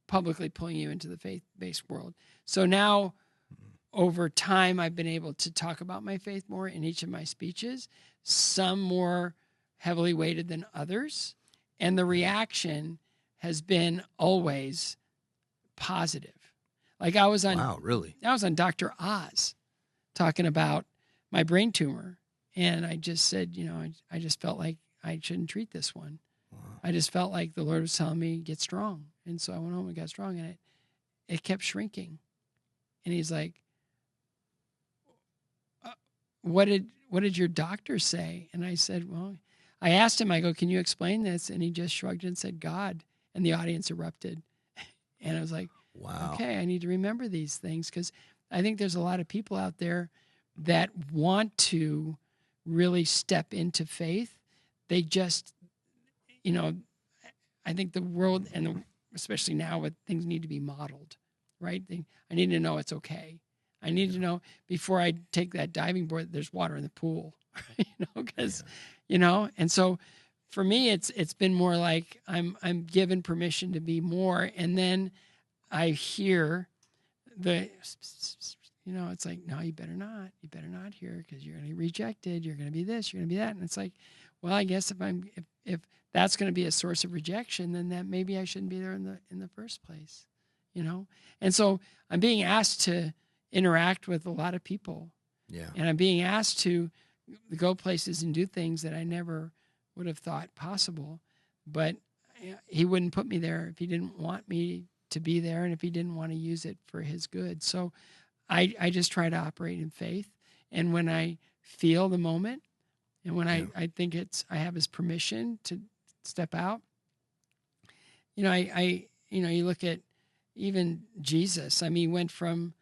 publicly pulling you into the faith-based world. So now, over time, I've been able to talk about my faith more in each of my speeches, some more heavily weighted than others. And the reaction has been always positive. Like I was on, Wow, really? I was on Dr. Oz talking about my brain tumor. And I just said, I just felt like I shouldn't treat this one. Wow. I just felt like the Lord was telling me, get strong. And so I went home and got strong, and it kept shrinking. And he's like, what did your doctor say? And I said, well, I asked him, I go, can you explain this? And he just shrugged and said, God. And the audience erupted. And I was like, wow. Okay, I need to remember these things, because I think there's a lot of people out there that want to really step into faith. They just, I think the world, and especially now, with things need to be modeled, right? I need to know it's okay. I need to know before I take that diving board that there's water in the pool, because, and so for me, it's been more like I'm given permission to be more, and then I hear it's like, no, you better not hear, because you're going to be rejected. You're going to be this, you're going to be that. And it's like, well, I guess if that's going to be a source of rejection, then that maybe I shouldn't be there in the first place, And so I'm being asked to interact with a lot of people. Yeah. And I'm being asked to go places and do things that I never would have thought possible. But he wouldn't put me there if he didn't want me to be there, and if he didn't want to use it for his good. So I just try to operate in faith. And when I feel the moment, and when I think I have his permission to step out, you look at even Jesus. I mean, he went from,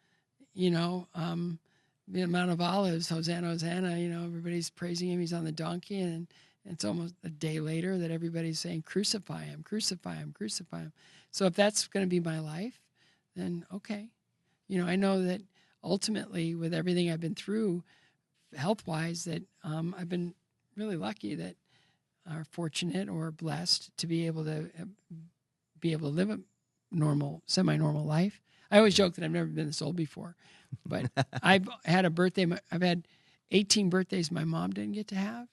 the Mount of Olives, Hosanna, Hosanna, everybody's praising him. He's on the donkey, and it's almost a day later that everybody's saying, crucify him, crucify him, crucify him. So if that's going to be my life, then okay. I know that ultimately, with everything I've been through health-wise, that I've been really lucky, that are fortunate or blessed to be able to live a normal, semi-normal life. I always joke that I've never been this old before, but I've had I've had 18 birthdays my mom didn't get to have,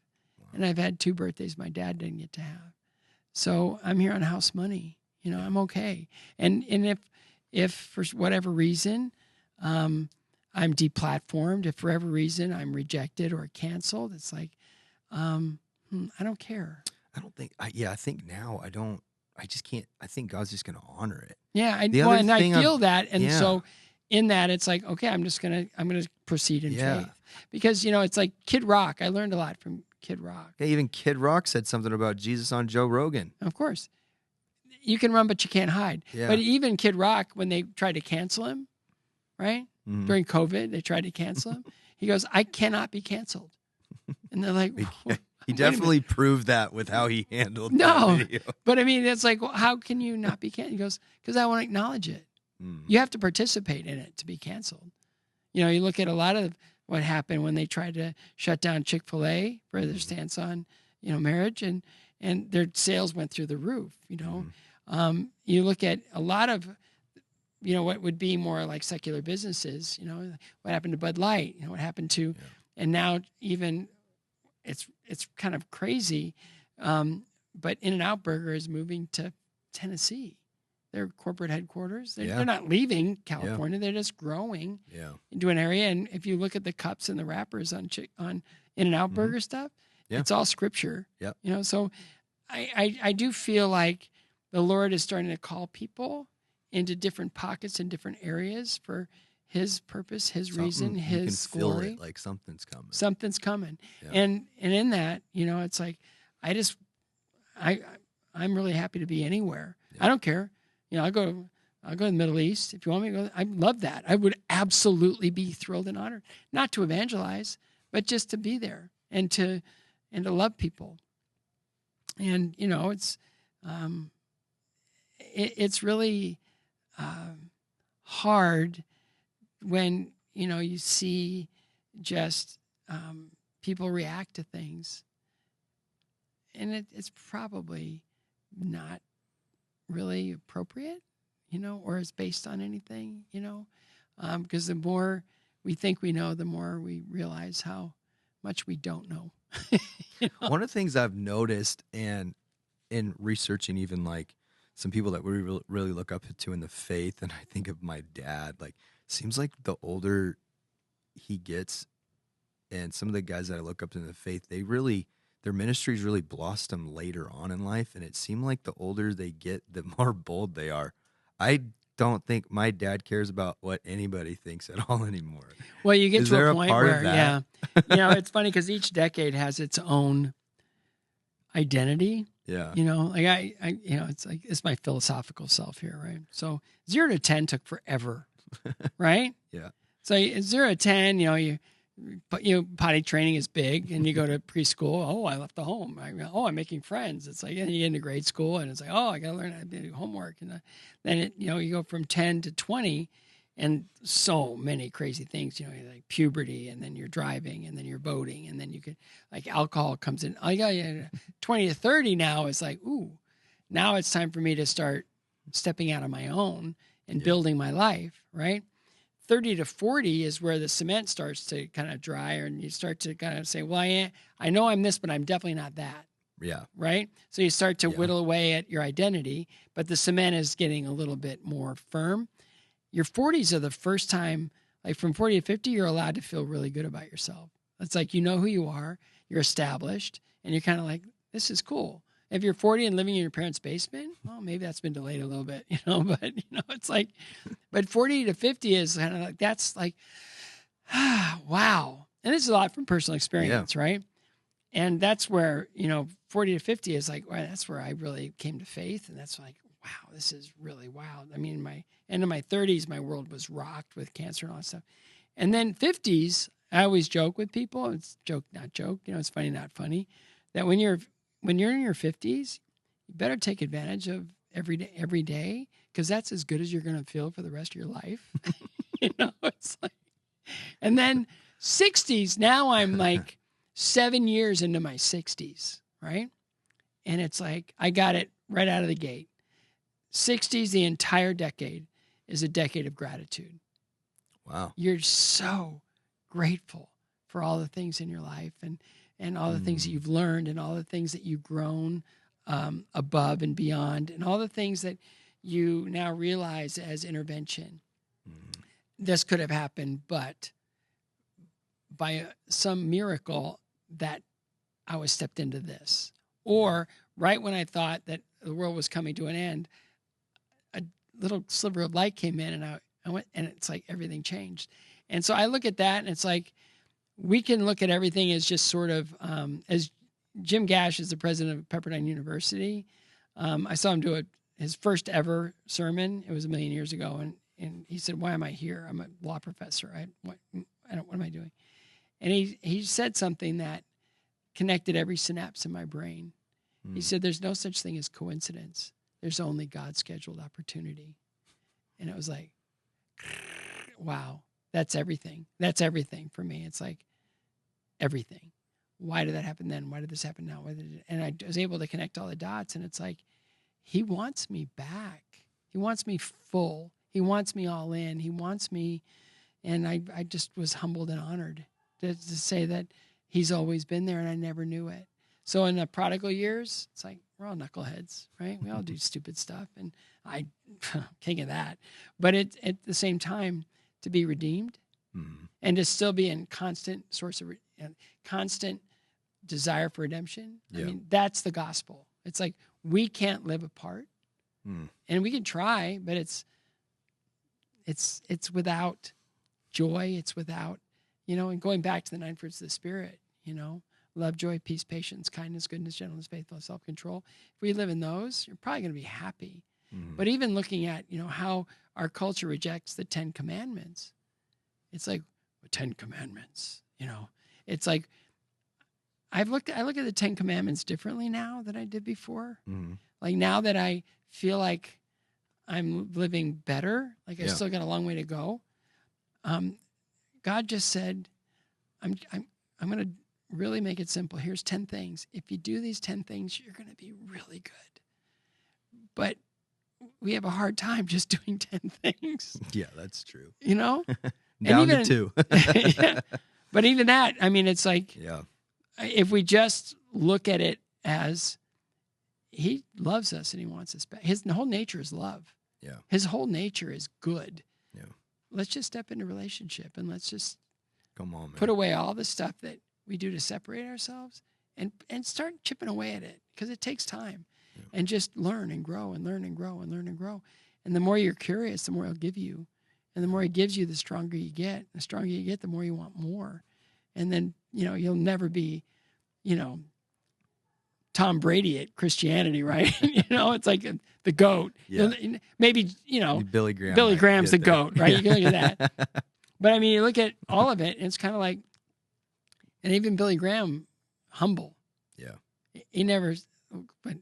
and I've had 2 birthdays my dad didn't get to have. So I'm here on house money. I'm okay. And if for whatever reason I'm deplatformed, if for whatever reason I'm rejected or canceled, it's like I don't care. I don't think. I think now I just can't. I think God's just going to honor it. Yeah, I feel that, and so in that, it's like, okay, I'm gonna proceed in faith, because it's like Kid Rock. I learned a lot from Kid Rock. Yeah, even Kid Rock said something about Jesus on Joe Rogan. Of course, you can run, but you can't hide. Yeah. But even Kid Rock, when they tried to cancel him, right during COVID, they tried to cancel him. He goes, "I cannot be canceled," and they're like, He definitely proved that with how he handled no, that video. But I mean, it's like, well, how can you not be canceled? He goes, because I want to acknowledge it. You have to participate in it to be canceled. You look at a lot of what happened when they tried to shut down Chick-fil-A for their stance on, marriage, and their sales went through the roof. You look at a lot of, what would be more like secular businesses. What happened to Bud Light? What happened to, and now even. It's kind of crazy, but In-N-Out Burger is moving to Tennessee. Their corporate headquarters. They're not leaving California. They're just growing into an area. And if you look at the cups and the wrappers on In-N-Out Burger stuff, it's all scripture. Yep. So I do feel like the Lord is starting to call people into different pockets and different areas for his purpose, his reason, his you can glory. Feel it, like something's coming. Something's coming. Yeah. And in that, it's like, I'm really happy to be anywhere. I don't care. I'll go to the Middle East. If you want me to go, I love that. I would absolutely be thrilled and honored, not to evangelize, but just to be there and to love people. And, it's really hard when, you see just people react to things. And it's probably not really appropriate, or is based on anything, because the more we think we know, the more we realize how much we don't know. One of the things I've noticed, and in researching even like some people that we really look up to in the faith, and I think of my dad, like seems like the older he gets, and some of the guys that I look up to in the faith, their ministries really blossom later on in life, and it seemed like the older they get, the more bold they are. I don't think my dad cares about what anybody thinks at all anymore. Well, you get Is to there a a point part of where, that? it's funny because each decade has its own identity. Yeah. Like I it's like, it's my philosophical self here, right? So 0 to 10 took forever, right? Yeah. So 0 to 10, but potty training is big, and you go to preschool. Oh, I left the home. I'm making friends. It's like, and you get into grade school, and it's like, oh, I got to learn how to do homework, and then you go from 10 to 20, and so many crazy things. Like puberty, and then you're driving, and then you're voting, and then you could like alcohol comes in. I got 20 to 30 now. It's like, ooh, now it's time for me to start stepping out on my own and building my life, right? 30 to 40 is where the cement starts to kind of dry, and you start to kind of say, well, I know I'm this, but I'm definitely not that. Yeah. Right? So you start to whittle away at your identity, but the cement is getting a little bit more firm. Your 40s are the first time, like from 40 to 50, you're allowed to feel really good about yourself. It's like, you know who you are, you're established, and you're kind of like, this is cool. If you're 40 and living in your parents' basement, well, maybe that's been delayed a little bit, but it's like, but 40 to 50 is kind of like, that's like, wow. And this is a lot from personal experience, right? And that's where, 40 to 50 is like, well, that's where I really came to faith. And that's like, wow, this is really wild. I mean, my end of my 30s, my world was rocked with cancer and all that stuff. And then 50s, I always joke with people. It's joke, not joke. It's funny, not funny. That when you're in your 50s, you better take advantage of every day, because that's as good as you're going to feel for the rest of your life. It's like, and then 60s, now I'm like 7 years into my 60s, right? And it's like, I got it right out of the gate. 60s, the entire decade is a decade of gratitude. Wow. You're so grateful for all the things in your life, and all the things that you've learned, and all the things that you've grown above and beyond, and all the things that you now realize as intervention. This could have happened, but by some miracle that I was stepped into this. Or right when I thought that the world was coming to an end, a little sliver of light came in, and I went, and it's like everything changed. And so I look at that, and it's like, we can look at everything as just sort of, as Jim Gash is the president of Pepperdine University. I saw him do his first ever sermon. It was 1 million years ago. And he said, why am I here? I'm a law professor. What am I doing? And he said something that connected every synapse in my brain. He said, there's no such thing as coincidence. There's only God's scheduled opportunity. And it was like, wow. That's everything. That's everything for me. It's like everything. Why did that happen then? Why did this happen now? And I was able to connect all the dots, and it's like, he wants me back. He wants me full. He wants me all in. He wants me. And I just was humbled and honored to say that he's always been there, and I never knew it. So in the prodigal years, it's like, we're all knuckleheads, right? We all do stupid stuff, and I king of that. But at the same time, to be redeemed and to still be in constant constant desire for redemption. Yeah. I mean, that's the gospel. It's like, we can't live apart, and we can try, but it's without joy. It's without, and going back to the 9 fruits of the Spirit, love, joy, peace, patience, kindness, goodness, gentleness, faithfulness, self-control. If we live in those, you're probably going to be happy. But even looking at, how our culture rejects the 10 commandments, it's like, 10 commandments, it's like, I look at the 10 commandments differently now than I did before. Like, now that I feel like I'm living better, like I still got a long way to go. God just said, I'm going to really make it simple. Here's 10 things. If you do these 10 things, you're going to be really good. But we have a hard time just doing 10 things, Yeah, that's true. you know? Down even, to 2. Yeah. But even that, I mean, it's like, Yeah. if we just look at it as he loves us and he wants us back. His whole nature is love. Yeah. His whole nature is good. Yeah. Let's just step into relationship and let's just Come on, man. put away all the stuff that we do to separate ourselves and start chipping away at it, because it takes time. Yeah. And just learn and grow and learn and grow and learn and grow. And the more you're curious, the more he'll give you. And the more he gives you, the stronger you get. The stronger you get, the more you want more. And then, you'll never be, Tom Brady at Christianity, right? It's like the GOAT. Yeah. Maybe, Billy Graham. Billy Graham's the GOAT, right? Yeah. You can look at that. But I mean, you look at all of it, and it's kind of like, and even Billy Graham, humble. Yeah. He never, but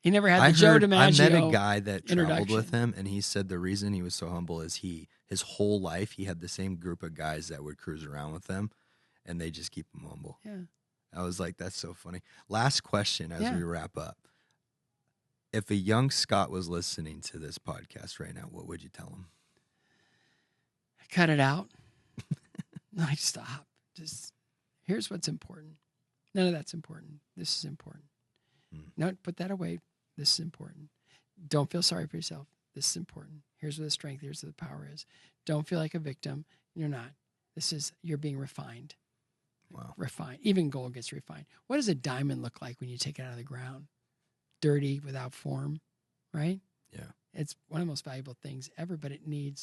he never had the Joe DiMaggio. I met a guy that traveled introduction. with him, and he said the reason he was so humble is his whole life he had the same group of guys that would cruise around with him, and they just keep him humble. Yeah. I was like, that's so funny. Last question as Yeah. we wrap up. If a young Scott was listening to this podcast right now, what would you tell him? Cut it out. Like, stop. Just, here's what's important. None of that's important. This is important. No, put that away. This is important. Don't feel sorry for yourself. This is important. Here's where the strength, here's where the power is. Don't feel like a victim. You're not. You're being refined. Wow. Refined. Even gold gets refined. What does a diamond look like when you take it out of the ground? Dirty, without form, right? Yeah. It's one of the most valuable things ever, but you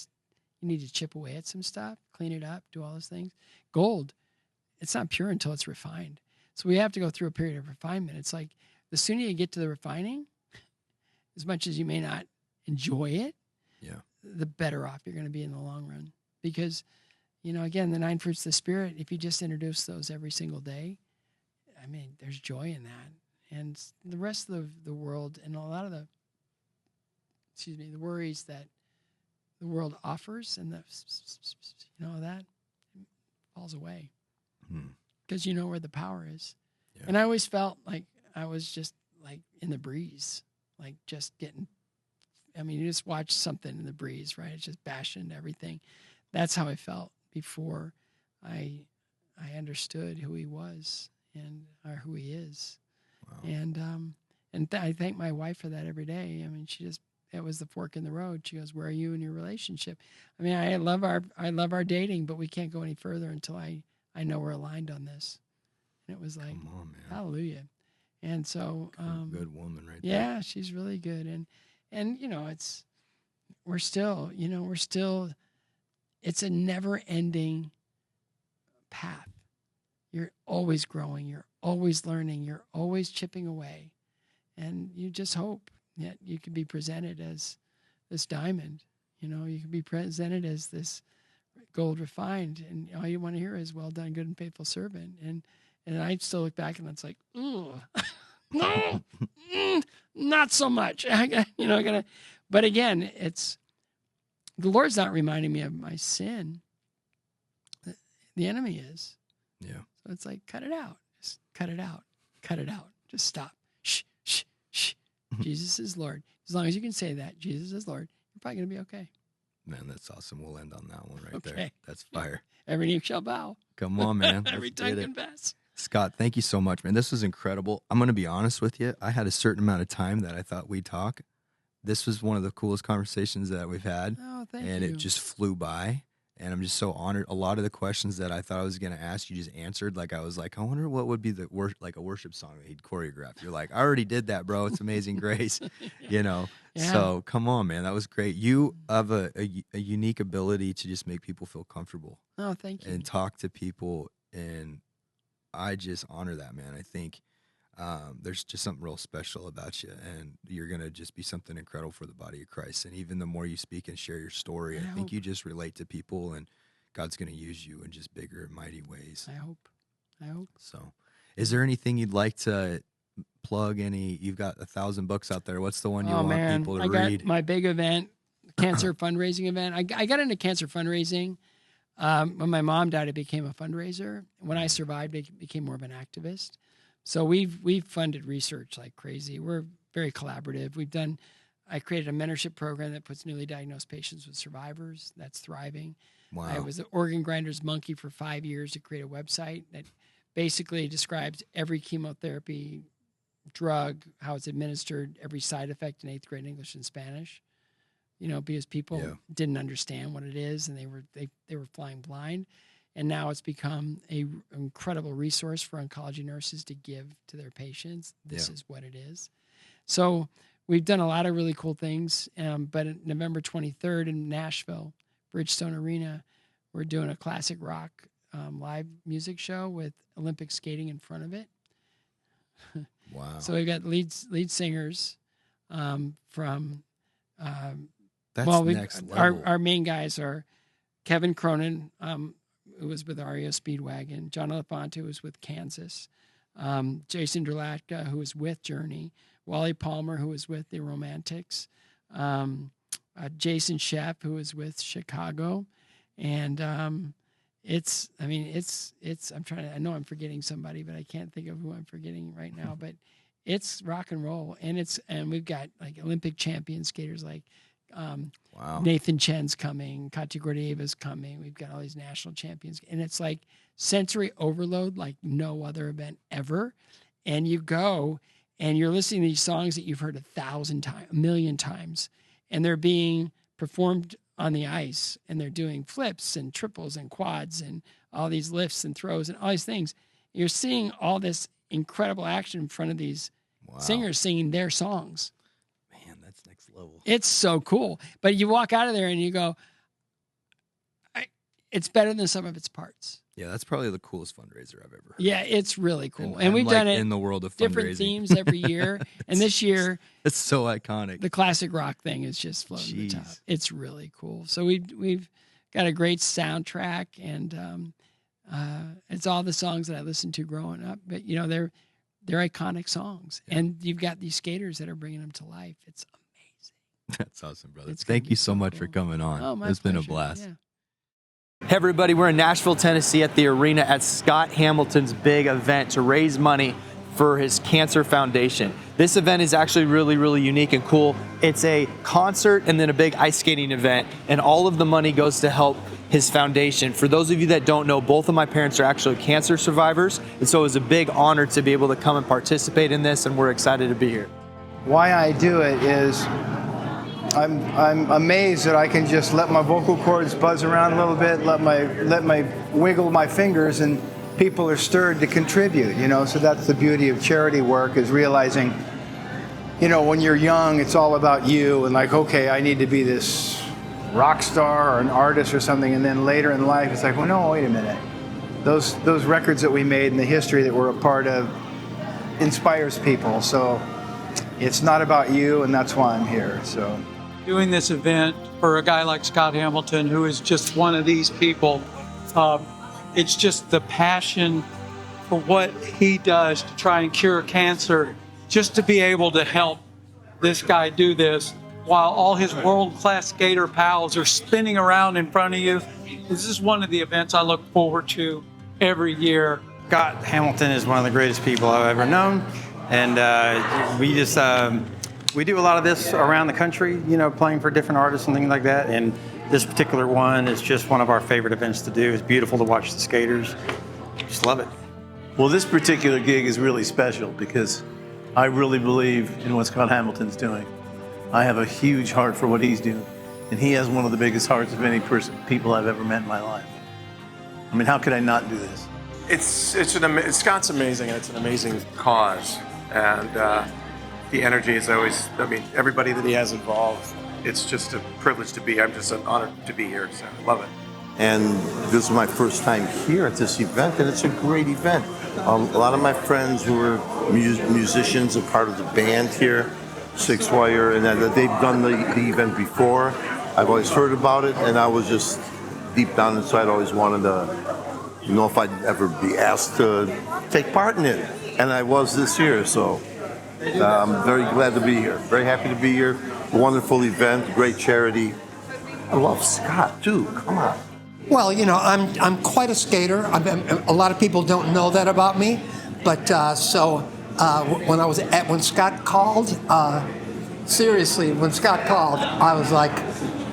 need to chip away at some stuff, clean it up, do all those things. Gold, it's not pure until it's refined. So we have to go through a period of refinement. It's like, the sooner you get to the refining, as much as you may not enjoy it, Yeah. the better off you're going to be in the long run. Because, again, the 9 fruits of the Spirit, if you just introduce those every single day, I mean, there's joy in that. And the rest of the world and a lot of the worries that the world offers and that falls away. Because you know where the power is. Yeah. And I always felt like I was just like in the breeze, like just getting, you just watch something in the breeze, right? It's just bashing into everything. That's how I felt before I understood who he was and who he is. Wow. And I thank my wife for that every day. I mean, it was the fork in the road. She goes, "Where are you in your relationship?" I mean, I love our dating, but we can't go any further until I know we're aligned on this. And it was like, come on, man. Hallelujah. And so, good woman, right there. Yeah, she's really good. And we're still, it's a never ending path. You're always growing. You're always learning. You're always chipping away. And you just hope that you can be presented as this diamond. You can be presented as this gold refined. And all you want to hear is, "Well done, good and faithful servant." And I still look back and it's like, ooh, no, not so much. But again, the Lord's not reminding me of my sin. The enemy is. Yeah. So it's like, cut it out. Just cut it out. Cut it out. Just stop. Shh, shh, shh. Jesus is Lord. As long as you can say that, Jesus is Lord, you're probably going to be okay. Man, that's awesome. We'll end on that one right there. That's fire. Every knee shall bow. Come on, man. Every tongue confess. Scott, thank you so much, man. This was incredible. I'm going to be honest with you. I had a certain amount of time that I thought we'd talk. This was one of the coolest conversations that we've had. Oh, thank you. And it just flew by. And I'm just so honored. A lot of the questions that I thought I was going to ask, you just answered. Like, I was like, I wonder what would be a worship song that he'd choreograph. You're like, I already did that, bro. It's Amazing Grace, Yeah. So come on, man. That was great. You have a unique ability to just make people feel comfortable. Oh, thank you. And talk to people. And I just honor that, man. I think there's just something real special about you, and you're going to just be something incredible for the body of Christ. And even the more you speak and share your story, I think you just relate to people, and God's going to use you in just bigger and mighty ways. I hope. So is there anything you'd like to plug? You've got 1,000 books out there. What's the one you want people to read? Got my big event, cancer fundraising event. I got into cancer fundraising. When my mom died, I became a fundraiser. When I survived, I became more of an activist. So we've funded research like crazy. We're very collaborative. We've done I created a mentorship program that puts newly diagnosed patients with survivors. That's thriving. Wow. I was an organ grinder's monkey for 5 years to create a website that basically describes every chemotherapy drug, how it's administered, every side effect in 8th grade English and Spanish. Because people didn't understand what it is, and they were flying blind. And now it's become an incredible resource for oncology nurses to give to their patients. This is what it is. So we've done a lot of really cool things. But on November 23rd in Nashville, Bridgestone Arena, we're doing a classic rock live music show with Olympic skating in front of it. Wow. So we've got lead singers from... That's next level. Our main guys are Kevin Cronin, who was with REO Speedwagon, John Elefante, who was with Kansas, Jason Drlatka, who was with Journey, Wally Palmer, who was with the Romantics, Jason Sheff, who was with Chicago, and I know I'm forgetting somebody, but I can't think of who I'm forgetting right now, but it's rock and roll, and we've got like Olympic champion skaters like Nathan Chen's coming, Katya Gordieva's coming. We've got all these national champions, and it's like sensory overload like no other event ever. And you go and you're listening to these songs that you've heard 1,000 times, 1,000,000 times, and they're being performed on the ice, and they're doing flips and triples and quads and all these lifts and throws and all these things. You're seeing all this incredible action in front of these singers singing their songs. That's next level. It's so cool. But you walk out of there and you go, it's better than some of its parts. Yeah, that's probably the coolest fundraiser I've ever heard. Yeah, it's really cool. And we've done it in the world of different fundraising. themes every year. And this year, it's so iconic. The classic rock thing is just floating to the top. It's really cool. So we've got a great soundtrack, and it's all the songs that I listened to growing up. But they're iconic songs, and you've got these skaters that are bringing them to life. It's amazing. That's awesome, brother. Thank you so much for coming on. Oh, my It's pleasure. been a blast. Yeah. Hey everybody, we're in Nashville, Tennessee at the arena at Scott Hamilton's big event to raise money for his cancer foundation. This event is actually really, really unique and cool. It's a concert and then a big ice skating event, and all of the money goes to help his foundation. For those of you that don't know, both of my parents are actually cancer survivors, and so it was a big honor to be able to come and participate in this, and we're excited to be here. Why I do it is I'm amazed that I can just let my vocal cords buzz around a little bit, let my wiggle my fingers, and people are stirred to contribute. So that's the beauty of charity work, is realizing, when you're young, it's all about you, and like, okay, I need to be this rock star or an artist or something, and then later in life, it's like, well, no, wait a minute. Those records that we made and the history that we're a part of inspires people. So it's not about you, and that's why I'm here. So. Doing this event for a guy like Scott Hamilton, who is just one of these people, it's just the passion for what he does to try and cure cancer, just to be able to help this guy do this while all his world-class skater pals are spinning around in front of you. This is one of the events I look forward to every year. Scott Hamilton is one of the greatest people I've ever known, and we do a lot of this around the country, playing for different artists and things like that. And this particular one is just one of our favorite events to do. It's beautiful to watch the skaters. Just love it. Well, this particular gig is really special because I really believe in what Scott Hamilton's doing. I have a huge heart for what he's doing, and he has one of the biggest hearts of any people I've ever met in my life. I mean, how could I not do this? Scott's amazing, and it's an amazing cause, and the energy is always, everybody that he has involved, it's just a privilege to be. I'm just honored to be here, so I love it. And this is my first time here at this event, and it's a great event. A lot of my friends who are musicians are part of the band here, Six Wire, and they've done the event before. I've always heard about it, and I was just deep down inside always wanted to know if I'd ever be asked to take part in it. And I was this year, so I'm very glad to be here. Very happy to be here. Wonderful event, great charity. I love Scott too. Come on. Well, I'm quite a skater. A lot of people don't know that about me, but when Scott called, seriously, when Scott called, I was like,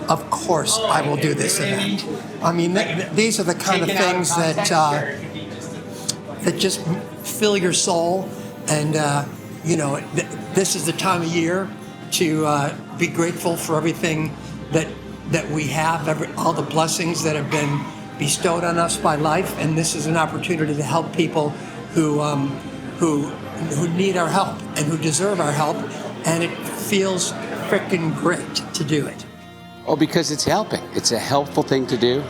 of course I will do this event. I mean, these are the kind of things that just fill your soul. And, this is the time of year to be grateful for everything that we have, all the blessings that have been bestowed on us by life. And this is an opportunity to help people who need our help and who deserve our help. And it feels freaking great to do it. Oh, because it's helping. It's a helpful thing to do.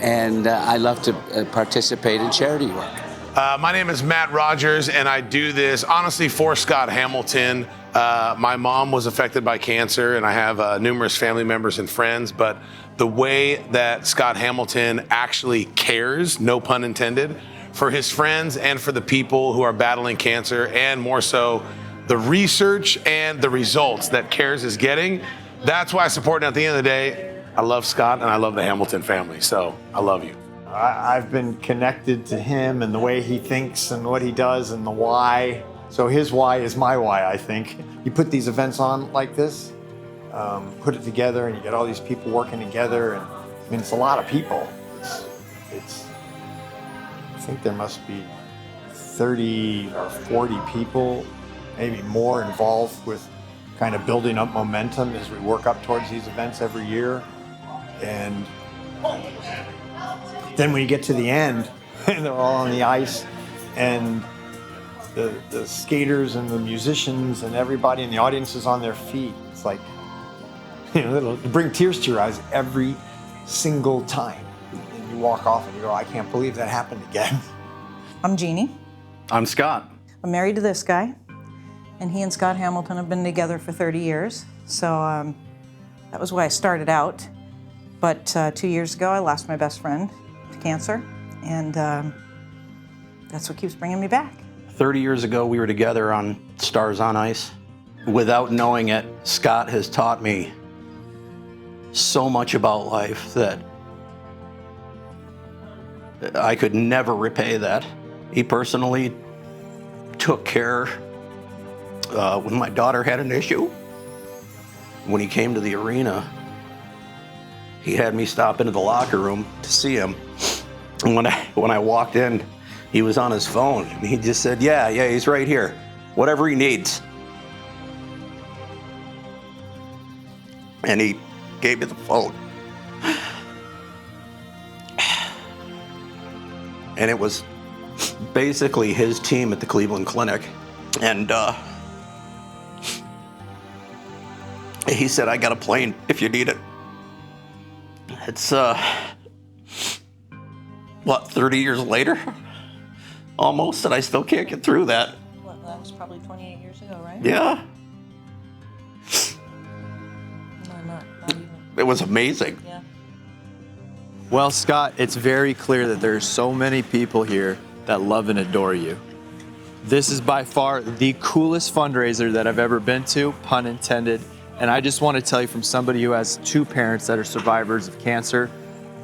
And I love to participate in charity work. My name is Matt Rogers, and I do this, honestly, for Scott Hamilton. My mom was affected by cancer, and I have numerous family members and friends, but the way that Scott Hamilton actually cares, no pun intended, for his friends and for the people who are battling cancer, and more so, the research and the results that CARES is getting, that's why I support it. And at the end of the day, I love Scott, and I love the Hamilton family, so I love you. I've been connected to him and the way he thinks and what he does and the why. So his why is my why, I think. You put these events on like this, put it together, and you get all these people working together. And I mean, it's a lot of people. I think there must be 30 or 40 people, maybe more, involved with kind of building up momentum as we work up towards these events every year. And then when you get to the end, and they're all on the ice, and the skaters and the musicians and everybody in the audience is on their feet, it's like, it'll bring tears to your eyes every single time. And you walk off and you go, I can't believe that happened again. I'm Jeannie. I'm Scott. I'm married to this guy, and he and Scott Hamilton have been together for 30 years. So that was why I started out. But 2 years ago, I lost my best friend to cancer, and that's what keeps bringing me back. 30 years ago, we were together on Stars on Ice. Without knowing it, Scott has taught me so much about life that I could never repay that. He personally took care when my daughter had an issue. When he came to the arena, he had me stop into the locker room to see him. And when I walked in, he was on his phone. And he just said, yeah, he's right here. Whatever he needs. And he gave me the phone. And it was basically his team at the Cleveland Clinic. And he said, I got a plane if you need it. It's, 30 years later? Almost, and I still can't get through that. Well, that was probably 28 years ago, right? Yeah. No, not even. It was amazing. Yeah. Well, Scott, it's very clear that there's so many people here that love and adore you. This is by far the coolest fundraiser that I've ever been to, pun intended. And I just want to tell you, from somebody who has two parents that are survivors of cancer,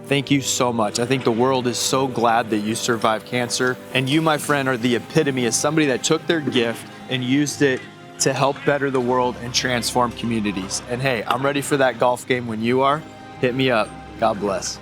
thank you so much. I think the world is so glad that you survived cancer. And you, my friend, are the epitome of somebody that took their gift and used it to help better the world and transform communities. And hey, I'm ready for that golf game when you are. Hit me up. God bless.